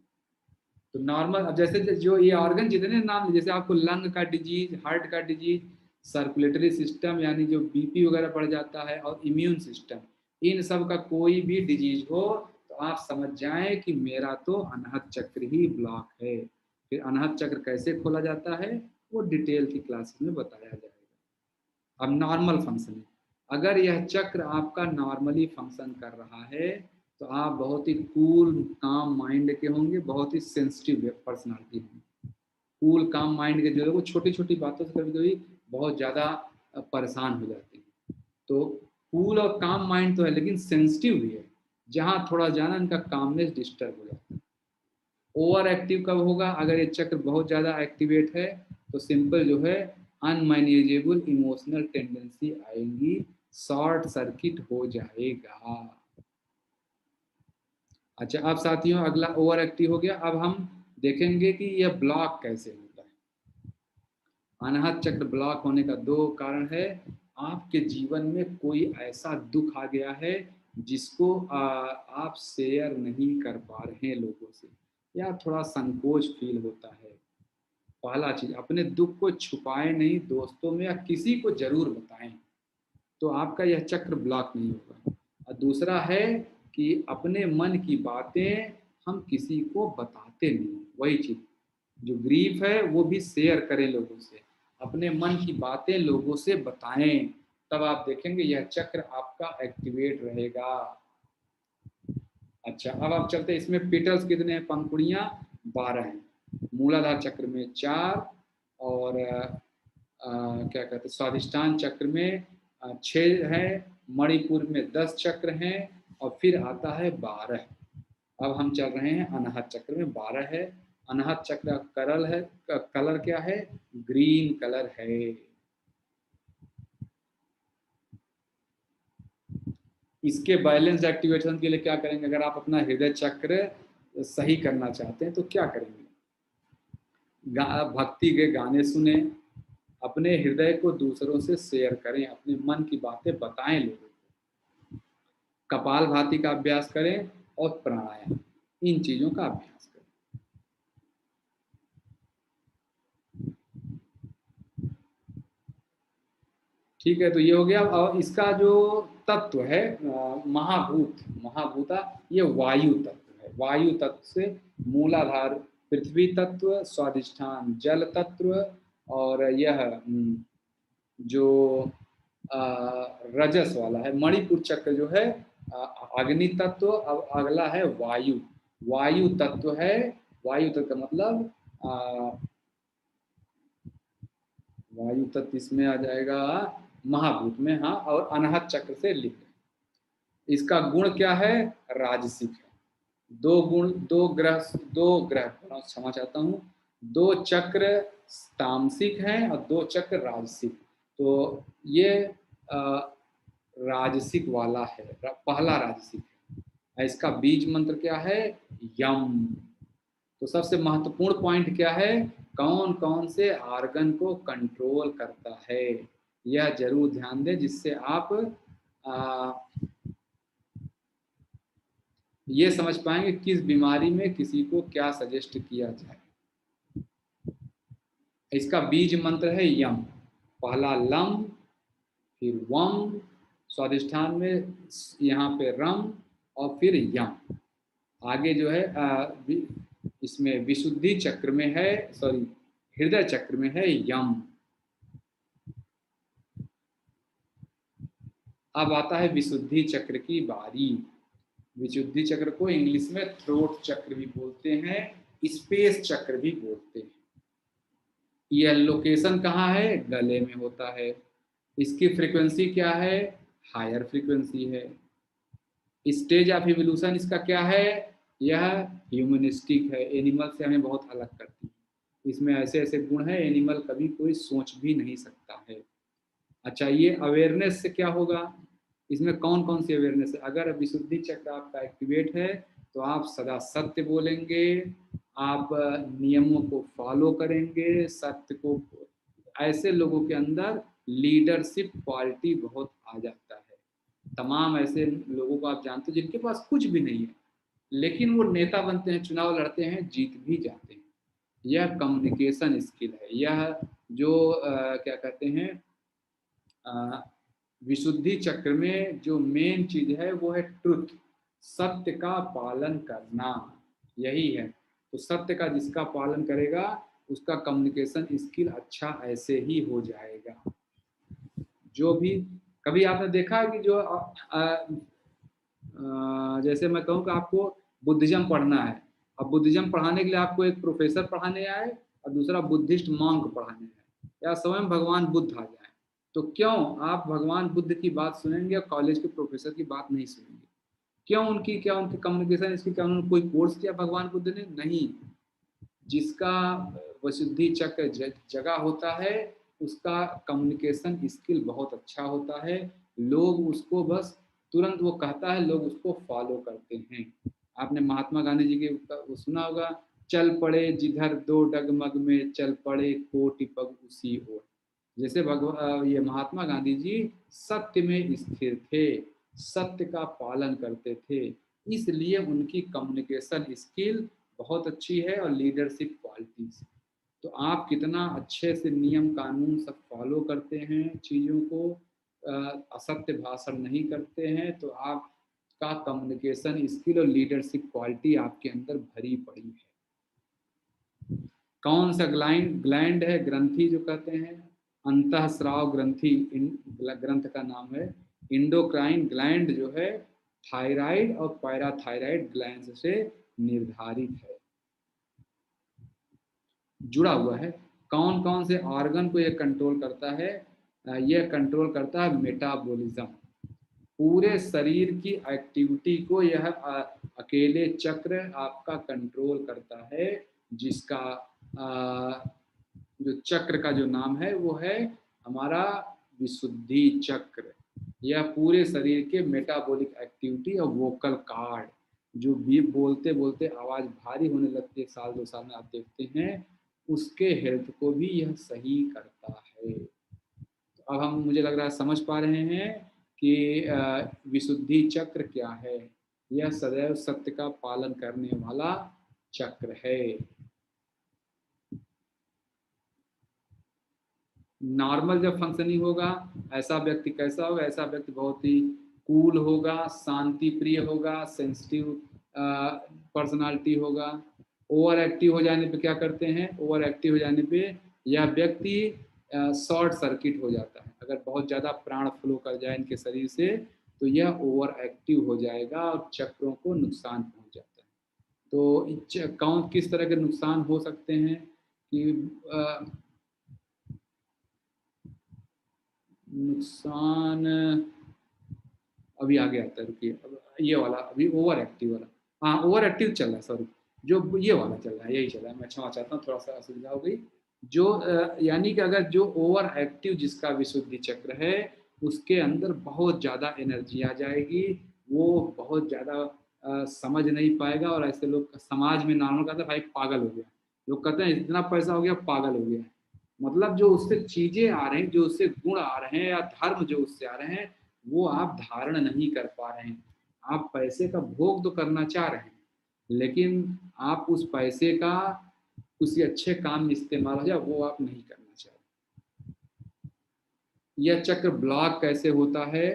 तो नॉर्मल, अब जैसे जो ये ऑर्गन जितने नाम, जैसे आपको लंग का डिजीज, हार्ट का डिजीज, सर्कुलेटरी सिस्टम यानी जो बीपी वगैरह बढ़ जाता है, और इम्यून सिस्टम, इन सब का कोई भी डिजीज हो तो आप समझ जाएं कि मेरा तो अनहद चक्र ही ब्लॉक है। फिर अनहद चक्र कैसे खोला जाता है वो डिटेल की क्लासेस में बताया जाएगा। अब नॉर्मल फंक्शनिंग, अगर यह चक्र आपका नॉर्मली फंक्शन कर रहा है तो आप बहुत ही कूल काम माइंड के होंगे, बहुत ही सेंसिटिव पर्सनालिटी होंगे। कूल काम माइंड के जो है वो छोटी छोटी बातों से कभी कभी बहुत ज़्यादा परेशान हो जाते हैं। तो कूल और काम माइंड तो है लेकिन सेंसिटिव भी है, जहाँ थोड़ा जाना इनका कामनेस डिस्टर्ब हो जाता है। ओवर एक्टिव कब होगा, अगर ये चक्र बहुत ज़्यादा एक्टिवेट है तो सिंपल जो है अनमैनेजेबल इमोशनल टेंडेंसी आएंगी, शॉर्ट सर्किट हो जाएगा। अच्छा, अब साथियों अगला ओवर एक्टिव हो गया। अब हम देखेंगे कि यह ब्लॉक कैसे होता है। अनाहत चक्र ब्लॉक होने का दो कारण है। आपके जीवन में कोई ऐसा दुख आ गया है जिसको आप शेयर नहीं कर पा रहे हैं लोगों से, या थोड़ा संकोच फील होता है। पहला चीज, अपने दुख को छुपाएं नहीं, दोस्तों में या किसी को जरूर बताएं, तो आपका यह चक्र ब्लॉक नहीं होगा। और दूसरा है कि अपने मन की बातें हम किसी को बताते नहीं। वही चीज, जो ग्रीफ है वो भी शेयर करें लोगों से, अपने मन की बातें लोगों से बताएं, तब आप देखेंगे यह चक्र आपका एक्टिवेट रहेगा। अच्छा, अब आप चलते हैं, इसमें पेटल्स कितने हैं, पंखुड़ियां 12 हैं। मूलाधार चक्र में 4, और क्या कहते हैं स्वादिष्टान चक्र में 6 है, मणिपुर में 10 चक्र हैं, और फिर आता है 12। अब हम चल रहे हैं अनाहत चक्र में 12 है। अनाहत चक्र का कलर क्या है, ग्रीन कलर है। इसके बैलेंस एक्टिवेशन के लिए क्या करेंगे, अगर आप अपना हृदय चक्र सही करना चाहते हैं तो क्या करेंगे, भक्ति के गाने सुने, अपने हृदय को दूसरों से शेयर करें, अपने मन की बातें बताएं लोगों को, कपाल भाती का अभ्यास करें, और प्राणायाम, इन चीजों का अभ्यास करें। ठीक है, तो ये हो गया। और इसका जो तत्व है महाभूता, ये वायु तत्व है। वायु तत्व से मूलाधार पृथ्वी तत्व, स्वादिष्ठान जल तत्व, और यह जो रजस वाला है मणिपुर चक्र जो है अग्नि तत्व। अब अगला है वायु, वायु तत्व है। वायु तत्व का मतलब वायु तत्व इसमें आ जाएगा महाभूत में, हाँ, और अनाहत चक्र से लिख। इसका गुण क्या है, राजसिक है। दो ग्रह क्षमा चाहता हूँ, 2 चक्र तामसिक हैं और 2 चक्र राजसिक। तो ये राजसिक वाला है, पहला राजसिक है। इसका बीज मंत्र क्या है, यम। तो सबसे महत्वपूर्ण पॉइंट क्या है, कौन कौन से आर्गन को कंट्रोल करता है, यह जरूर ध्यान दें, जिससे आप ये समझ पाएंगे किस बीमारी में किसी को क्या सजेस्ट किया जाए। इसका बीज मंत्र है यम, पहला लम, फिर वम, स्वादिष्ठान में यहाँ पे रम, और फिर यम। आगे जो है इसमें विशुद्धि चक्र में है, सॉरी हृदय चक्र में है यम। अब आता है विशुद्धि चक्र की बारी। विशुद्धि चक्र को इंग्लिश में थ्रोट चक्र भी बोलते हैं, स्पेस चक्र भी बोलते हैं। यह लोकेशन कहाँ है, गले में होता है। इसकी फ्रीक्वेंसी क्या है, हायर फ्रीक्वेंसी है। स्टेज ऑफ इवोल्यूशन इसका क्या है, यह ह्यूमनिस्टिक है, एनिमल से हमें बहुत अलग करती है। इसमें ऐसे ऐसे गुण हैं एनिमल कभी कोई सोच भी नहीं सकता है। अच्छा, ये अवेयरनेस से क्या होगा, इसमें कौन कौन सी अवेयरनेस है, अगर विशुद्धि चक्र आपका एक्टिवेट है तो आप सदा सत्य बोलेंगे, आप नियमों को फॉलो करेंगे, सत्य को, ऐसे लोगों के अंदर लीडरशिप क्वालिटी बहुत आ जाता है। तमाम ऐसे लोगों को आप जानते हो जिनके पास कुछ भी नहीं है लेकिन वो नेता बनते हैं, चुनाव लड़ते हैं, जीत भी जाते हैं। यह कम्युनिकेशन स्किल है, यह जो क्या कहते हैं अ, विशुद्धि चक्र में जो मेन चीज है वो है ट्रुथ, सत्य का पालन करना, यही है। तो सत्य का जिसका पालन करेगा उसका कम्युनिकेशन स्किल अच्छा ऐसे ही हो जाएगा। जो भी कभी आपने देखा है कि जो जैसे मैं कहूँ कि आपको बुद्धिज्म पढ़ना है, अब बुद्धिज्म पढ़ाने के लिए आपको एक प्रोफेसर पढ़ाने आए और दूसरा बुद्धिस्ट मॉन्क पढ़ाने आए, या स्वयं भगवान बुद्ध आ जाए, तो क्यों आप भगवान बुद्ध की बात सुनेंगे और कॉलेज के प्रोफेसर की बात नहीं सुनेंगे? क्यों? उनकी क्या, उनके कम्युनिकेशन इसकी क्या, उन्होंने कोई कोर्स किया भगवान बुद्ध ने? नहीं। जिसका वसुद्धि चक्र जगह होता है उसका कम्युनिकेशन स्किल बहुत अच्छा होता है, लोग उसको बस तुरंत वो कहता है, लोग उसको फॉलो करते हैं। आपने महात्मा गांधी जी के वो सुना होगा, चल पड़े जिधर दो डगमग में, चल पड़े कोटि पग उसी ओर। जैसे ये महात्मा गांधी जी सत्य में स्थिर थे, सत्य का पालन करते थे, इसलिए उनकी कम्युनिकेशन स्किल बहुत अच्छी है और लीडरशिप क्वालिटीज। तो आप कितना अच्छे से नियम कानून सब फॉलो करते हैं, चीज़ों को असत्य भाषण नहीं करते हैं, तो आपका कम्युनिकेशन स्किल और लीडरशिप क्वालिटी आपके अंदर भरी पड़ी है। कौन सा ग्लैंड है, ग्रंथि जो कहते हैं, अंतःस्राव ग्रंथि ग्रंथ का नाम है। इंडोक्राइन ग्लैंड जो है थायराइड और पैराथायराइड ग्लैंड से निर्धारित है, जुड़ा हुआ है। कौन कौन से ऑर्गन को यह कंट्रोल करता है? यह कंट्रोल करता है मेटाबॉलिज्म, पूरे शरीर की एक्टिविटी को यह अकेले चक्र आपका कंट्रोल करता है, जिसका जो चक्र का जो नाम है वो है हमारा विशुद्धि चक्र। यह पूरे शरीर के मेटाबॉलिक एक्टिविटी और वोकल कार्ड, जो भी बोलते बोलते आवाज भारी होने लगती है, साल 2 साल में आप देखते हैं, उसके हेल्थ को भी यह सही करता है। तो अब हम, मुझे लग रहा है समझ पा रहे हैं कि विशुद्धि चक्र क्या है। यह सदैव सत्य का पालन करने वाला चक्र है। नॉर्मल जब फंक्शनिंग होगा, ऐसा व्यक्ति कैसा होगा? ऐसा व्यक्ति बहुत ही कूल होगा, शांति प्रिय होगा, सेंसिटिव पर्सनालिटी होगा। ओवर एक्टिव हो जाने पे क्या करते हैं? ओवर एक्टिव हो जाने पे यह व्यक्ति शॉर्ट सर्किट हो जाता है। अगर बहुत ज़्यादा प्राण फ्लो कर जाए इनके शरीर से तो यह ओवर एक्टिव हो जाएगा और चक्रों को नुकसान पहुंच जाता है। तो कौन किस तरह के नुकसान हो सकते हैं कि नुकसान अभी आगे आता है, रुकिए। अब ये वाला अभी ओवर एक्टिव वाला, हाँ ओवर एक्टिव चल रहा है, सॉरी, जो ये वाला चल रहा है यही चल रहा है, मैं क्षमा चाहता हूँ, थोड़ा सा असुविधा हो गई। जो यानी कि अगर जो ओवर एक्टिव जिसका विशुद्धि चक्र है उसके अंदर बहुत ज़्यादा एनर्जी आ जाएगी, वो बहुत ज़्यादा समझ नहीं पाएगा, और ऐसे लोग समाज में नॉर्मल कहते हैं भाई पागल हो गया, लोग कहते हैं इतना पैसा हो गया पागल हो गया। मतलब जो उससे चीजें आ रही हैं, जो उससे गुण आ रहे हैं या धर्म जो उससे आ रहे हैं, वो आप धारण नहीं कर पा रहे हैं। आप पैसे का भोग तो करना चाह रहे हैं, लेकिन आप उस पैसे का किसी अच्छे काम में इस्तेमाल हो जाए वो आप नहीं करना चाह रहे। यह चक्र ब्लॉक कैसे होता है?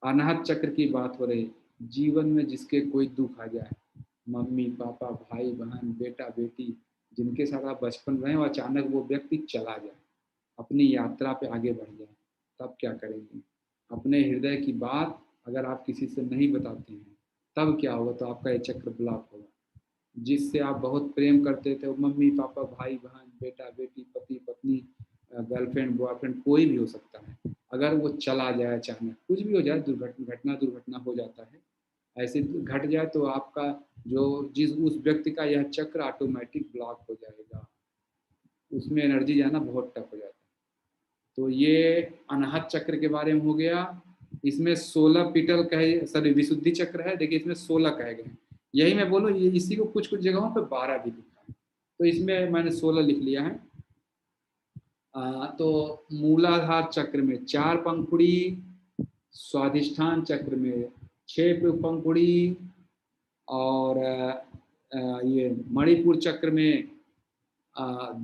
अनाहत चक्र की बात हो रही, जीवन में जिसके कोई दुख आ जाए, मम्मी पापा भाई बहन बेटा बेटी, जिनके साथ आप बचपन रहे और अचानक वो व्यक्ति चला जाए, अपनी यात्रा पे आगे बढ़ जाए, तब क्या करेंगे? अपने हृदय की बात अगर आप किसी से नहीं बताते हैं तब क्या होगा? तो आपका ये चक्र ब्लॉक होगा। जिससे आप बहुत प्रेम करते थे, मम्मी पापा भाई बहन बेटा बेटी पति पत्नी गर्लफ्रेंड बॉयफ्रेंड कोई भी हो सकता है, अगर वो चला जाए अचानक, कुछ भी हो जाए, दुर्घटना हो जाता है, ऐसे घट जाए, तो आपका जो जिस उस व्यक्ति का यह चक्र ऑटोमेटिक ब्लॉक हो जाएगा, उसमें एनर्जी जाना बहुत टफ हो जाता है। तो ये अनाहत चक्र के बारे में हो गया। इसमें 16 पीटल कहे, सॉरी विशुद्धि चक्र है, देखिए इसमें 16 कहे गए, यही मैं बोलूँ, ये इसी को कुछ कुछ जगहों पे 12 भी लिखा है, तो इसमें मैंने 16 लिख लिया है। तो मूलाधार चक्र में 4 पंखुड़ी, स्वाधिष्ठान चक्र में 6 पंखुड़ी, और ये मणिपुर चक्र में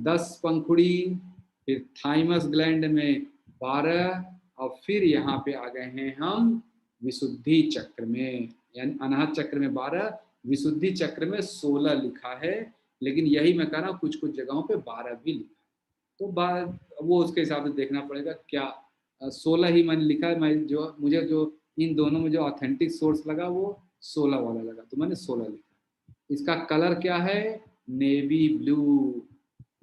10 पंखुड़ी, फिर थाइमस ग्लैंड में 12, और फिर यहाँ पे आ गए हैं हम विशुद्धि चक्र में, यानी अनाहत चक्र में 12, विशुद्धि चक्र में 16 लिखा है, लेकिन यही मैं कह रहा हूँ कुछ कुछ जगहों पे 12 भी लिखा है। तो वो उसके हिसाब से देखना पड़ेगा क्या 16 ही मैंने लिखा है। मैं जो मुझे जो इन दोनों में जो ऑथेंटिक सोर्स लगा वो 16 वाला लगा, तो मैंने 16 लिखा। इसका कलर क्या है? Navy blue.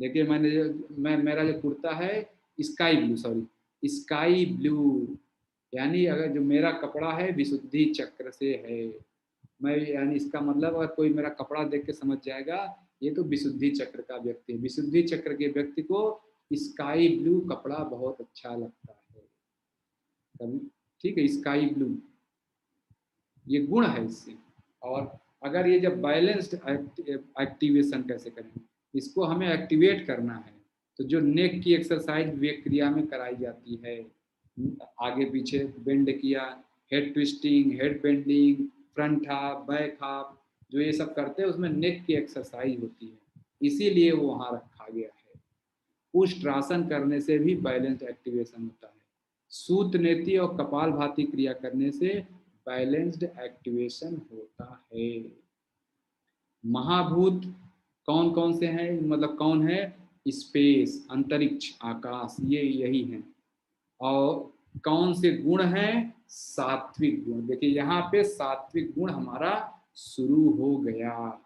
देखिए मैं मेरा जो कुर्ता है sky blue, sorry sky blue, यानी अगर जो मेरा कपड़ा है विशुद्धि चक्र से है। मैं यानी इसका मतलब अगर कोई मेरा कपड़ा देख के समझ जाएगा ये तो विशुद्धि चक्र का व्यक्ति है। विशुद्धि चक्र के व्यक्ति को स्काई ब्लू कपड़ा बहुत अच्छा लगता है। कभी ठीक है, स्काई ब्लू ये गुण है इससे। और अगर ये जब बैलेंस्ड एक्टिवेशन कैसे करें, इसको हमें एक्टिवेट करना है, तो जो नेक की एक्सरसाइज विवेक क्रिया में कराई जाती है, आगे पीछे बेंड किया, head twisting, head bending, front half, back half, जो ये सब करते हैं उसमें नेक की एक्सरसाइज होती है, इसीलिए वो वहाँ रखा गया है। उष्ट्रासन करने से भी बैलेंस एक्टिवेशन होता है। सूत नेति और कपाल भाती क्रिया करने से बैलेंस्ड एक्टिवेशन होता है। महाभूत कौन कौन से हैं, मतलब कौन है? स्पेस, अंतरिक्ष, आकाश, ये यही हैं। और कौन से गुण हैं? सात्विक गुण। देखिए यहाँ पे सात्विक गुण हमारा शुरू हो गया,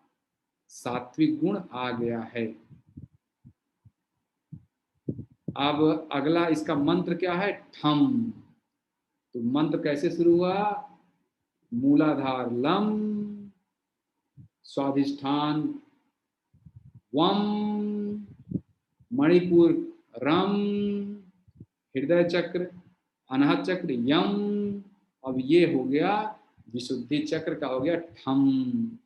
सात्विक गुण आ गया है। अब अगला इसका मंत्र क्या है? ठम। तो मंत्र कैसे शुरू हुआ? मूलाधार लम, स्वाधिष्ठान वम, मणिपुर रम, हृदय चक्र, अनाहत चक्र यम। अब ये हो गया विशुद्धि चक्र का हो गया ठम।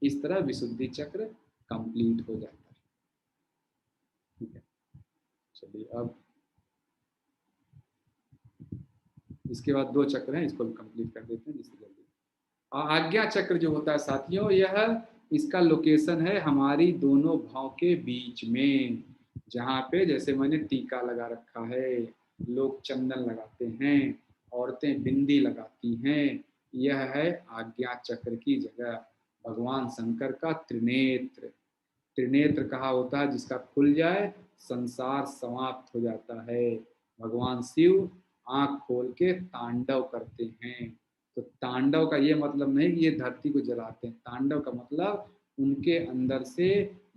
इस तरह विशुद्धि चक्र कंप्लीट हो जाता है। ठीक है, चलिए अब इसके बाद 2 चक्र हैं, इसको कंप्लीट कर देते हैं जिससे जल्दी। आज्ञा चक्र जो होता है साथियों, यह इसका लोकेशन है हमारी दोनों भाव के बीच में, जहाँ पे जैसे मैंने टीका लगा रखा है, लोग चंदन लगाते हैं, औरतें बिंदी लगाती हैं, यह है आज्ञा चक्र की जगह। भगवान शंकर का त्रिनेत्र, त्रिनेत्र कहा होता है जिसका खुल जाए संसार समाप्त हो जाता है। भगवान शिव आंख खोल के तांडव करते हैं। तो तांडव का ये मतलब नहीं कि ये धरती को जलाते हैं, तांडव का मतलब उनके अंदर से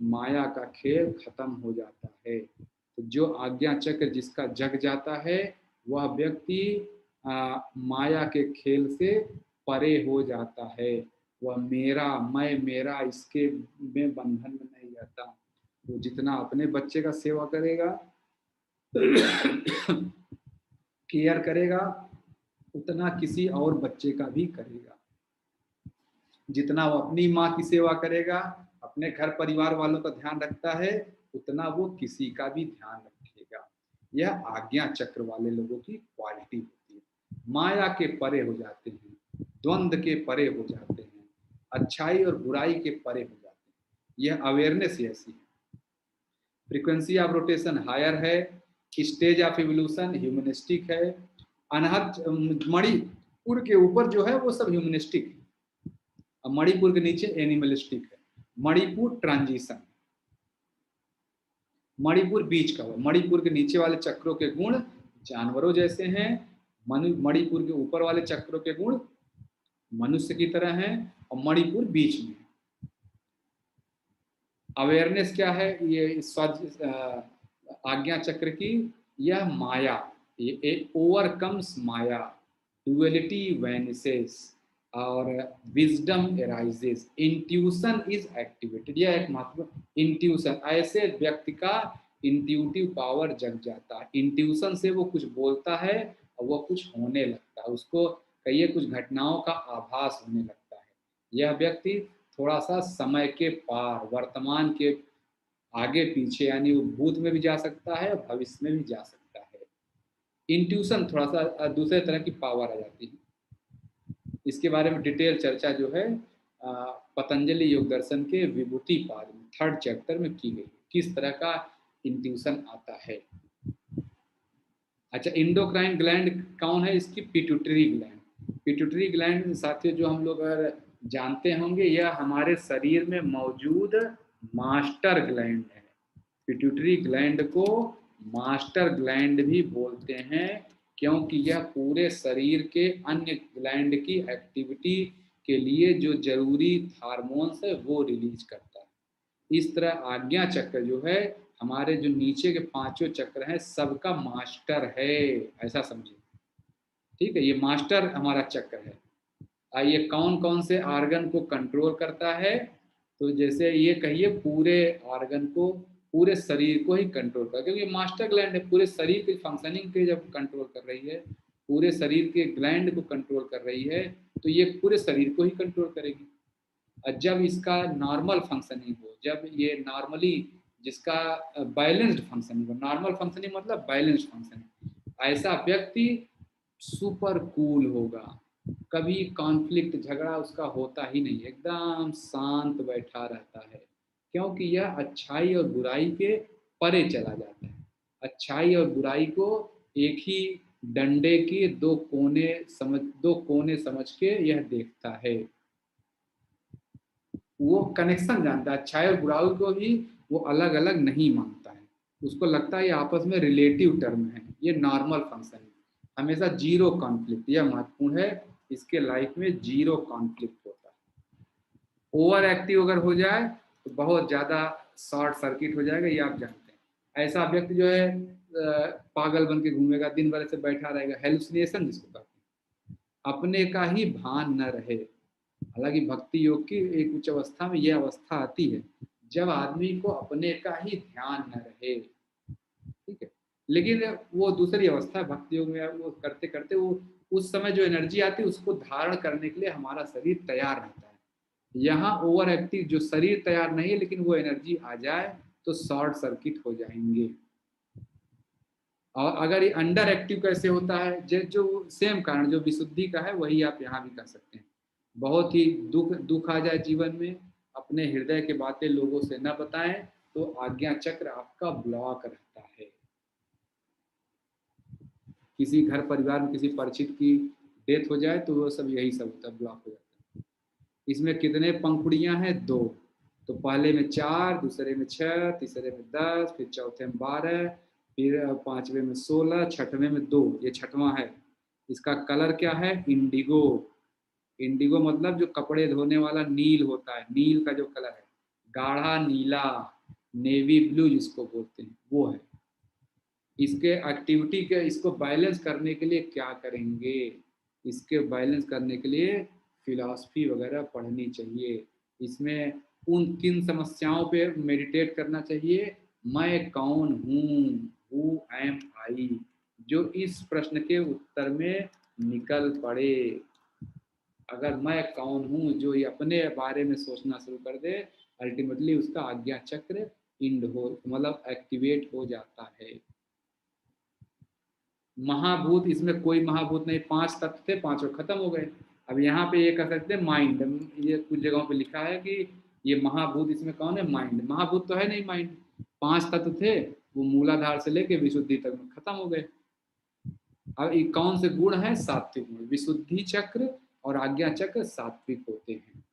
माया का खेल खत्म हो जाता है। तो जो आज्ञा चक्र जिसका जग जाता है वह व्यक्ति माया के खेल से परे हो जाता है। वह मेरा, मैं मेरा, इसके में बंधन में नहीं रहता। वो जितना अपने बच्चे का सेवा करेगा केयर करेगा, उतना किसी और बच्चे का भी करेगा। जितना वो अपनी माँ की सेवा करेगा, अपने घर परिवार वालों का ध्यान रखता है, उतना वो किसी का भी ध्यान रखेगा। यह आज्ञा चक्र वाले लोगों की क्वालिटी होती है। माया के परे हो जाते हैं, द्वंद्व के परे हो जाते हैं, अच्छाई और बुराई के परे हो जाते हैं। यह अवेयरनेस ऐसी है। फ्रीक्वेंसी ऑफ रोटेशन हायर है, स्टेज ऑफ इवोल्यूशन ह्यूमनिस्टिक है। अनहद मणिपुर के ऊपर जो है वो सब ह्यूमनिस्टिक है, और मणिपुर के नीचे एनिमलिस्टिक है। मणिपुर ट्रांजिशन, मणिपुर बीच का हुआ। मणिपुर के नीचे वाले चक्रों के गुण जानवरों जैसे हैं, मणिपुर के ऊपर वाले चक्रों के गुण मनुष्य की तरह हैं, और मणिपुर बीच में। अवेयरनेस क्या है ये आज्ञा चक्र की? यह माया, ये ओवरकम्स माया, डुअलिटी वैनिसेस और wisdom arises, intuition is activated. यह एक महत्वपूर्ण इंट्यूशन, ऐसे व्यक्ति का इंट्यूटिव पावर जग जाता है। इंट्यूशन से वो कुछ बोलता है और वो कुछ होने लगता है, उसको कई कुछ घटनाओं का आभास होने लगता है। यह व्यक्ति थोड़ा सा समय के पार, वर्तमान के आगे पीछे, यानी वो भूत में भी जा सकता है और भविष्य में भी जा सकता है। इंट्यूशन थोड़ा सा दूसरे तरह की पावर आ जाती है। इसके बारे में डिटेल चर्चा जो है पतंजलि योग दर्शन के विभूति पाद में 3rd चैप्टर में की गई, किस तरह का इंट्यूशन आता है। अच्छा, इंडोक्राइन ग्लैंड कौन है इसकी? Pituitary gland. पिट्यूटरी ग्लैंड साथियों जो हम लोग अगर जानते होंगे, यह हमारे शरीर में मौजूद मास्टर ग्लैंड है। पिट्यूटरी ग्लैंड को मास्टर ग्लैंड भी बोलते हैं, क्योंकि यह पूरे शरीर के अन्य ग्लैंड की एक्टिविटी के लिए जो जरूरी हार्मोन्स है वो रिलीज करता है। इस तरह आज्ञा चक्र जो है हमारे जो नीचे के पांचों चक्र हैं सबका मास्टर है, ऐसा समझिए। ठीक है, ये मास्टर हमारा चक्र है। ये कौन कौन से ऑर्गन को कंट्रोल करता है? तो जैसे ये कहिए पूरे ऑर्गन को, पूरे शरीर को ही कंट्रोल कर, क्योंकि मास्टर ग्लैंड है, पूरे शरीर की फंक्शनिंग के जब कंट्रोल कर रही है, पूरे शरीर के ग्लैंड को कंट्रोल कर रही है, तो ये पूरे शरीर को ही कंट्रोल करेगी। और जब इसका नॉर्मल फंक्शनिंग हो, जब ये नॉर्मली जिसका बैलेंस्ड फंक्शनिंग हो, नॉर्मल फंक्शनिंग मतलब बैलेंस्ड फंक्शनिंग, ऐसा व्यक्ति सुपर कूल होगा, कभी कॉन्फ्लिक्ट झगड़ा उसका होता ही नहीं, एकदम शांत बैठा रहता है, क्योंकि यह अच्छाई और बुराई के परे चला जाता है। अच्छाई और बुराई को एक ही डंडे के दो कोने समझ के यह देखता है। वो कनेक्शन जानता है, अच्छाई और बुराई को भी वो अलग अलग नहीं मानता है। उसको लगता है ये आपस में रिलेटिव टर्म है, ये नॉर्मल फंक्शन है। हमेशा जीरो कॉन्फ्लिक्ट, यह महत्वपूर्ण है, इसके लाइफ में जीरो कॉन्फ्लिक्ट होता है। ओवर एक्टिव अगर हो जाए तो बहुत ज़्यादा शॉर्ट सर्किट हो जाएगा, ये आप जानते हैं। ऐसा व्यक्ति जो है पागल बन के घूमेगा, दिन भर ऐसे बैठा रहेगा, हेलुसिनेशन जिसको कहते हैं, अपने का ही भान न रहे। हालांकि भक्ति योग की एक उच्च अवस्था में यह अवस्था आती है जब आदमी को अपने का ही ध्यान न रहे। ठीक है, लेकिन वो दूसरी अवस्था है भक्ति योग में, वो करते करते वो उस समय जो एनर्जी आती है उसको धारण करने के लिए हमारा शरीर तैयार रहता है। यहाँ ओवर एक्टिव जो शरीर तैयार नहीं है, लेकिन वो एनर्जी आ जाए तो शॉर्ट सर्किट हो जाएंगे। और अगर ये अंडर एक्टिव कैसे होता है, जो सेम कारण जो विशुद्धि का है वही आप यहाँ भी कर सकते हैं। बहुत ही दुख दुख आ जाए जीवन में, अपने हृदय की बातें लोगों से न बताएं, तो आज्ञा चक्र आपका ब्लॉक रहता है। किसी घर परिवार में किसी परिचित की डेथ हो जाए तो वो सब यही सब होता है, ब्लॉक हो जाता है। इसमें कितने पंखुड़ियां हैं? दो। तो पहले में 4, दूसरे में 6, तीसरे में 10, फिर चौथे में 12, फिर पांचवे में 16, छठवें में 2, ये छठवां है। इसका कलर क्या है? इंडिगो। इंडिगो मतलब जो कपड़े धोने वाला नील होता है, नील का जो कलर है, गाढ़ा नीला, नेवी ब्लू जिसको बोलते हैं, वो है। इसके एक्टिविटी के इसको बैलेंस करने के लिए क्या करेंगे? इसके बैलेंस करने के लिए फिलॉसफी वगैरह पढ़नी चाहिए। इसमें उन किन समस्याओं पे मेडिटेट करना चाहिए? मैं कौन हूँ, हु एम आई, जो इस प्रश्न के उत्तर में निकल पड़े। अगर मैं कौन हूँ जो ये अपने बारे में सोचना शुरू कर दे, अल्टीमेटली उसका आज्ञा चक्र इंड हो, मतलब एक्टिवेट हो जाता है। महाभूत, इसमें कोई महाभूत नहीं, 5 तत्व थे, पांचों खत्म हो गए। अब यहाँ पे ये कह सकते हैं माइंड, ये कुछ जगहों पे लिखा है कि ये महाभूत, इसमें कौन है? माइंड। महाभूत तो है नहीं माइंड, 5 तत्व थे, वो मूलाधार से लेके विशुद्धि तक में खत्म हो गए। अब ये कौन से गुण है? सात्विक गुण। विशुद्धि चक्र और आज्ञा चक्र सात्विक होते हैं।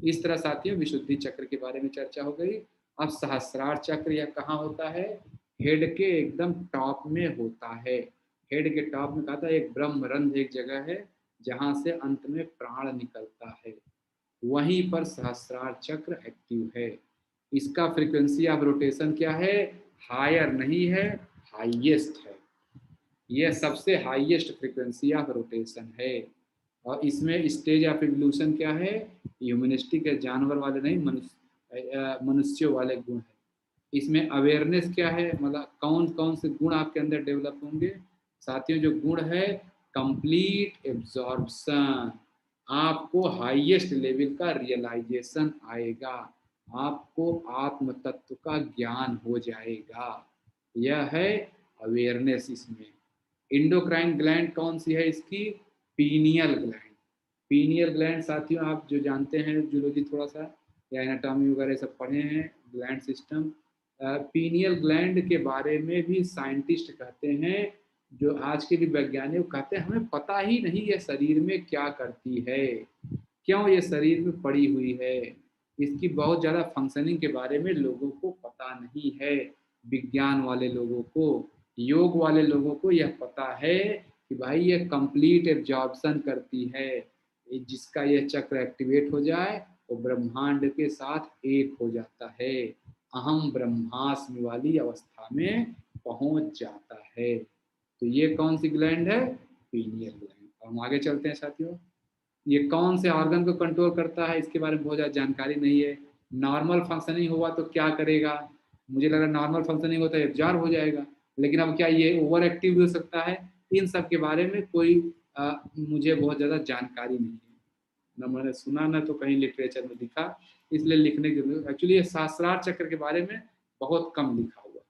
इस तरह साथियों विशुद्धि चक्र के बारे में चर्चा हो गई। अब सहस्रार चक्र यह कहाँ होता है? हेड के एकदम टॉप में होता है। हेड के टॉप में कहा था एक ब्रह्मरंध्र एक जगह है जहां से अंत में प्राण निकलता है, वहीं पर सहस्रार चक्र एक्टिव है। इसका फ्रीक्वेंसी ऑफ रोटेशन क्या है? हायर नहीं है, हाईएस्ट है। यह सबसे हाईएस्ट फ्रीक्वेंसी ऑफ रोटेशन है। और इसमें स्टेज ऑफ एवोल्यूशन क्या है? ह्यूमनिस्टिक है, जानवर वाले नहीं, मनुष्यों वाले गुण है। इसमें अवेयरनेस क्या है, मतलब कौन कौन से गुण आपके अंदर डेवलप होंगे? साथियों जो गुण है, कंप्लीट एब्जॉर्प्शन, आपको हाईएस्ट लेवल का रियलाइजेशन आएगा, आपको आत्म तत्व का ज्ञान हो जाएगा। यह है अवेयरनेस। इसमें इंडोक्राइन ग्लैंड कौन सी है इसकी? Pineal gland. पीनियल ग्लैंड साथियों आप जो जानते हैं जूलॉजी थोड़ा सा या एनाटॉमी वगैरह सब पढ़े हैं, ग्लैंड सिस्टम, पीनियल ग्लैंड के बारे में भी साइंटिस्ट कहते हैं जो आज के भी वैज्ञानिक कहते हैं हमें पता ही नहीं ये शरीर में क्या करती है, क्यों ये शरीर में पड़ी हुई है, इसकी बहुत ज़्यादा फंक्शनिंग के बारे में लोगों को पता नहीं है। विज्ञान वाले लोगों को, योग वाले लोगों को यह पता है कि भाई ये कंप्लीट एब्जॉर्प्शन करती है, जिसका यह चक्र एक्टिवेट हो जाए वो ब्रह्मांड के साथ एक हो जाता है, अहम ब्रह्मास्मि वाली अवस्था में पहुंच जाता है। तो ये कौन सी ग्लैंड है? Pineal gland. हम आगे चलते हैं साथियों। ये कौन से ऑर्गन को कंट्रोल करता है इसके बारे में बहुत ज़्यादा जानकारी नहीं है। नॉर्मल फंक्शनिंग हुआ तो क्या करेगा, मुझे लग रहा है नॉर्मल फंक्शनिंग होता है एब्जॉर्ब हो जाएगा, लेकिन अब क्या ये ओवर एक्टिव भी हो सकता है, इन सब के बारे में कोई मुझे बहुत ज़्यादा जानकारी नहीं है, न मैंने सुना न तो कहीं लिटरेचर में लिखा, इसलिए लिखने की जरूरत। एक्चुअली ये सहस्रार चक्र के बारे में बहुत कम लिखा हुआ,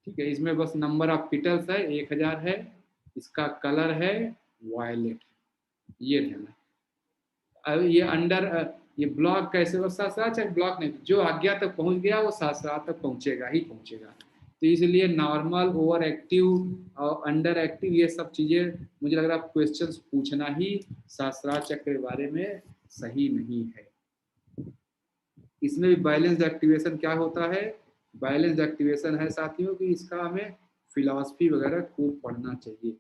ठीक है। इसमें बस नंबर ऑफ पिटल्स है 1000 है, इसका कलर है वायलेट, ये ध्यान है। अब ये अंडर ये ब्लॉक कैसे, वो सहस्रार ब्लॉक नहीं, जो आज्ञा तक पहुंच गया वो सहस्रार तक पहुंचेगा ही पहुंचेगा। तो इसलिए नॉर्मल, ओवर एक्टिव और अंडर एक्टिव ये सब चीजें मुझे लग रहा है क्वेश्चंस पूछना ही सहस्रार चक्र के बारे में सही नहीं है। इसमें भी बैलेंस एक्टिवेशन क्या होता है, बैलेंस एक्टिवेशन है साथियों कि इसका हमें फिलॉसफी वगैरह खूब पढ़ना चाहिए,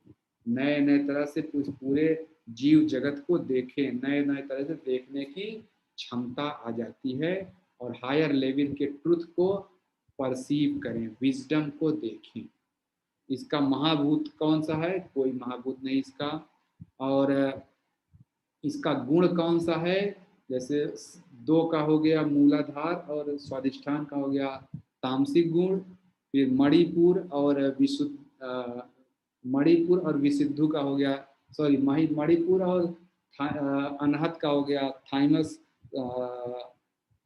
नए नए तरह से पूरे जीव जगत को देखें, नए नए तरह से देखने की क्षमता आ जाती है, और हायर लेवल के ट्रुथ को परसीव करें, विजडम को देखें। इसका महाभूत कौन सा है? कोई महाभूत नहीं इसका। और इसका गुण कौन सा है? जैसे दो का हो गया मूलाधार और स्वादिष्ठान का हो गया तामसिक गुण, फिर मणिपुर और मणिपुर और विशुद्धु का हो गया, सॉरी मणिपुर और अनहत का हो गया थाइमस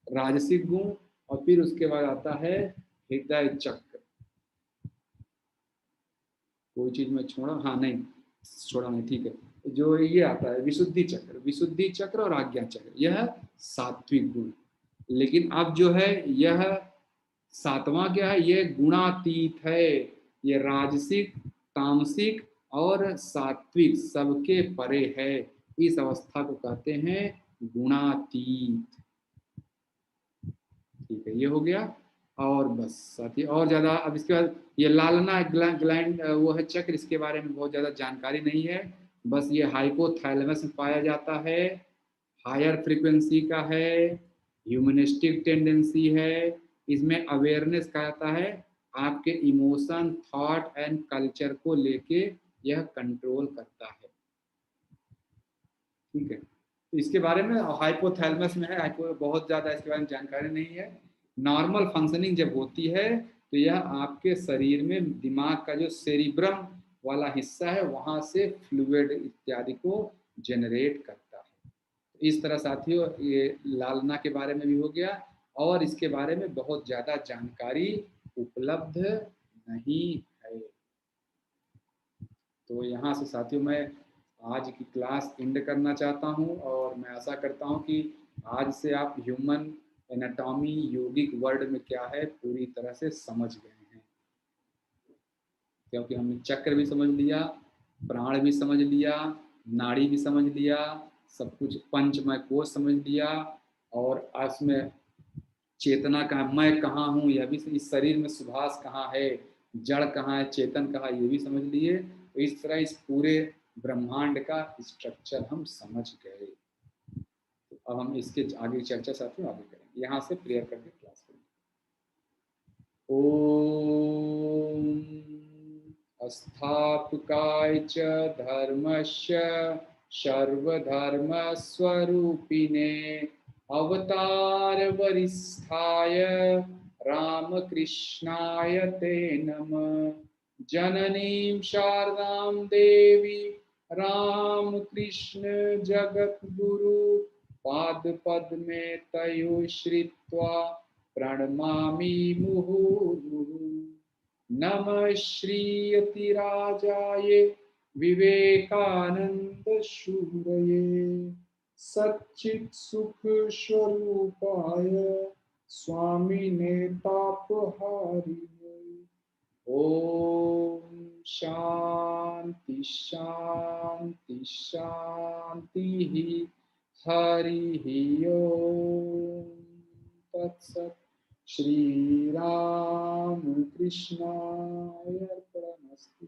राजसिक गुण, और फिर उसके बाद आता है हृदय चक्र। कोई चीज में छोड़ा? हाँ नहीं छोड़ा नहीं, ठीक है। जो ये आता है विशुद्धि चक्र, विशुद्धि चक्र और आज्ञा चक्र, यह सात्विक गुण। लेकिन अब जो है यह सातवां क्या है? ये गुणातीत है, ये राजसिक, तामसिक और सात्विक सबके परे है। इस अवस्था को कहते हैं गुणातीत, ठीक है। ये हो गया। और बस साथी और ज़्यादा अब इसके बाद ये लालना ग्लैंड वो है चक्र, इसके बारे में बहुत ज़्यादा जानकारी नहीं है। बस ये हाइपोथैलेमस में पाया जाता है, हायर फ्रीक्वेंसी का है, ह्यूमनिस्टिक टेंडेंसी है, इसमें अवेयरनेस कहा जाता है, आपके इमोशन, थॉट एंड कल्चर को लेके यह कंट्रोल करता है, ठीक है। तो इसके बारे में हाइपोथैलेमस में है, हाइपो बहुत ज़्यादा इसके बारे में जानकारी नहीं है। नॉर्मल फंक्शनिंग जब होती है तो यह आपके शरीर में दिमाग का जो सेरिब्रम वाला हिस्सा है वहाँ से फ्लूइड इत्यादि को जनरेट करता है। इस तरह साथियों ये लालना के बारे में भी हो गया, और इसके बारे में बहुत ज़्यादा जानकारी उपलब्ध नहीं है। तो यहाँ से साथियों मैं आज की क्लास एंड करना चाहता हूँ, और मैं आशा करता हूँ कि आज से आप ह्यूमन एनाटॉमी, योगिक वर्ड में क्या है पूरी तरह से समझ गए हैं, क्योंकि हमने चक्र भी समझ लिया, प्राण भी समझ लिया, नाड़ी भी समझ लिया, सब कुछ पंचमय कोश समझ लिया, और उसमें चेतना कहाँ, मैं कहाँ हूँ यह भी, इस शरीर में सुभाष कहाँ है, जड़ कहाँ है, चेतन कहाँ, ये भी समझ लिए। तो इस तरह इस पूरे ब्रह्मांड का स्ट्रक्चर हम समझ गए। तो अब हम इसके आगे चर्चा साथियों आगे करेंगे, यहाँ से प्रेयर करके क्लास करेंगे। ओम अस्थापकाय च धर्मस्य सर्वधर्मस्वरूपिणे अवतार वरिष्ठाय रामकृष्णाय ते नमः। जननीं शारदां देवी रामकृष्ण जगद्गुरु पादपद्मे तयो श्रित्वा प्रणमामि मुहुर्मुहुः। नमः श्रीयतिराजाय विवेकानंद शूरये सच्चित् सुख स्वरूपाय स्वामिने तापहारिणे। ओम शांति शांति शांति। हरि ओम तत्सत। श्री राम कृष्णाय अर्पणमस्तु।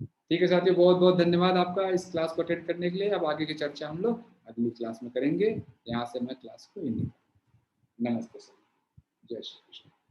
ठीक है साथियों, बहुत बहुत धन्यवाद आपका इस क्लास को अटेंड करने के लिए। अब आगे की चर्चा हम लोग अगली क्लास में करेंगे। यहाँ से मैं क्लास को एंड। नमस्ते सर। जय श्री कृष्ण।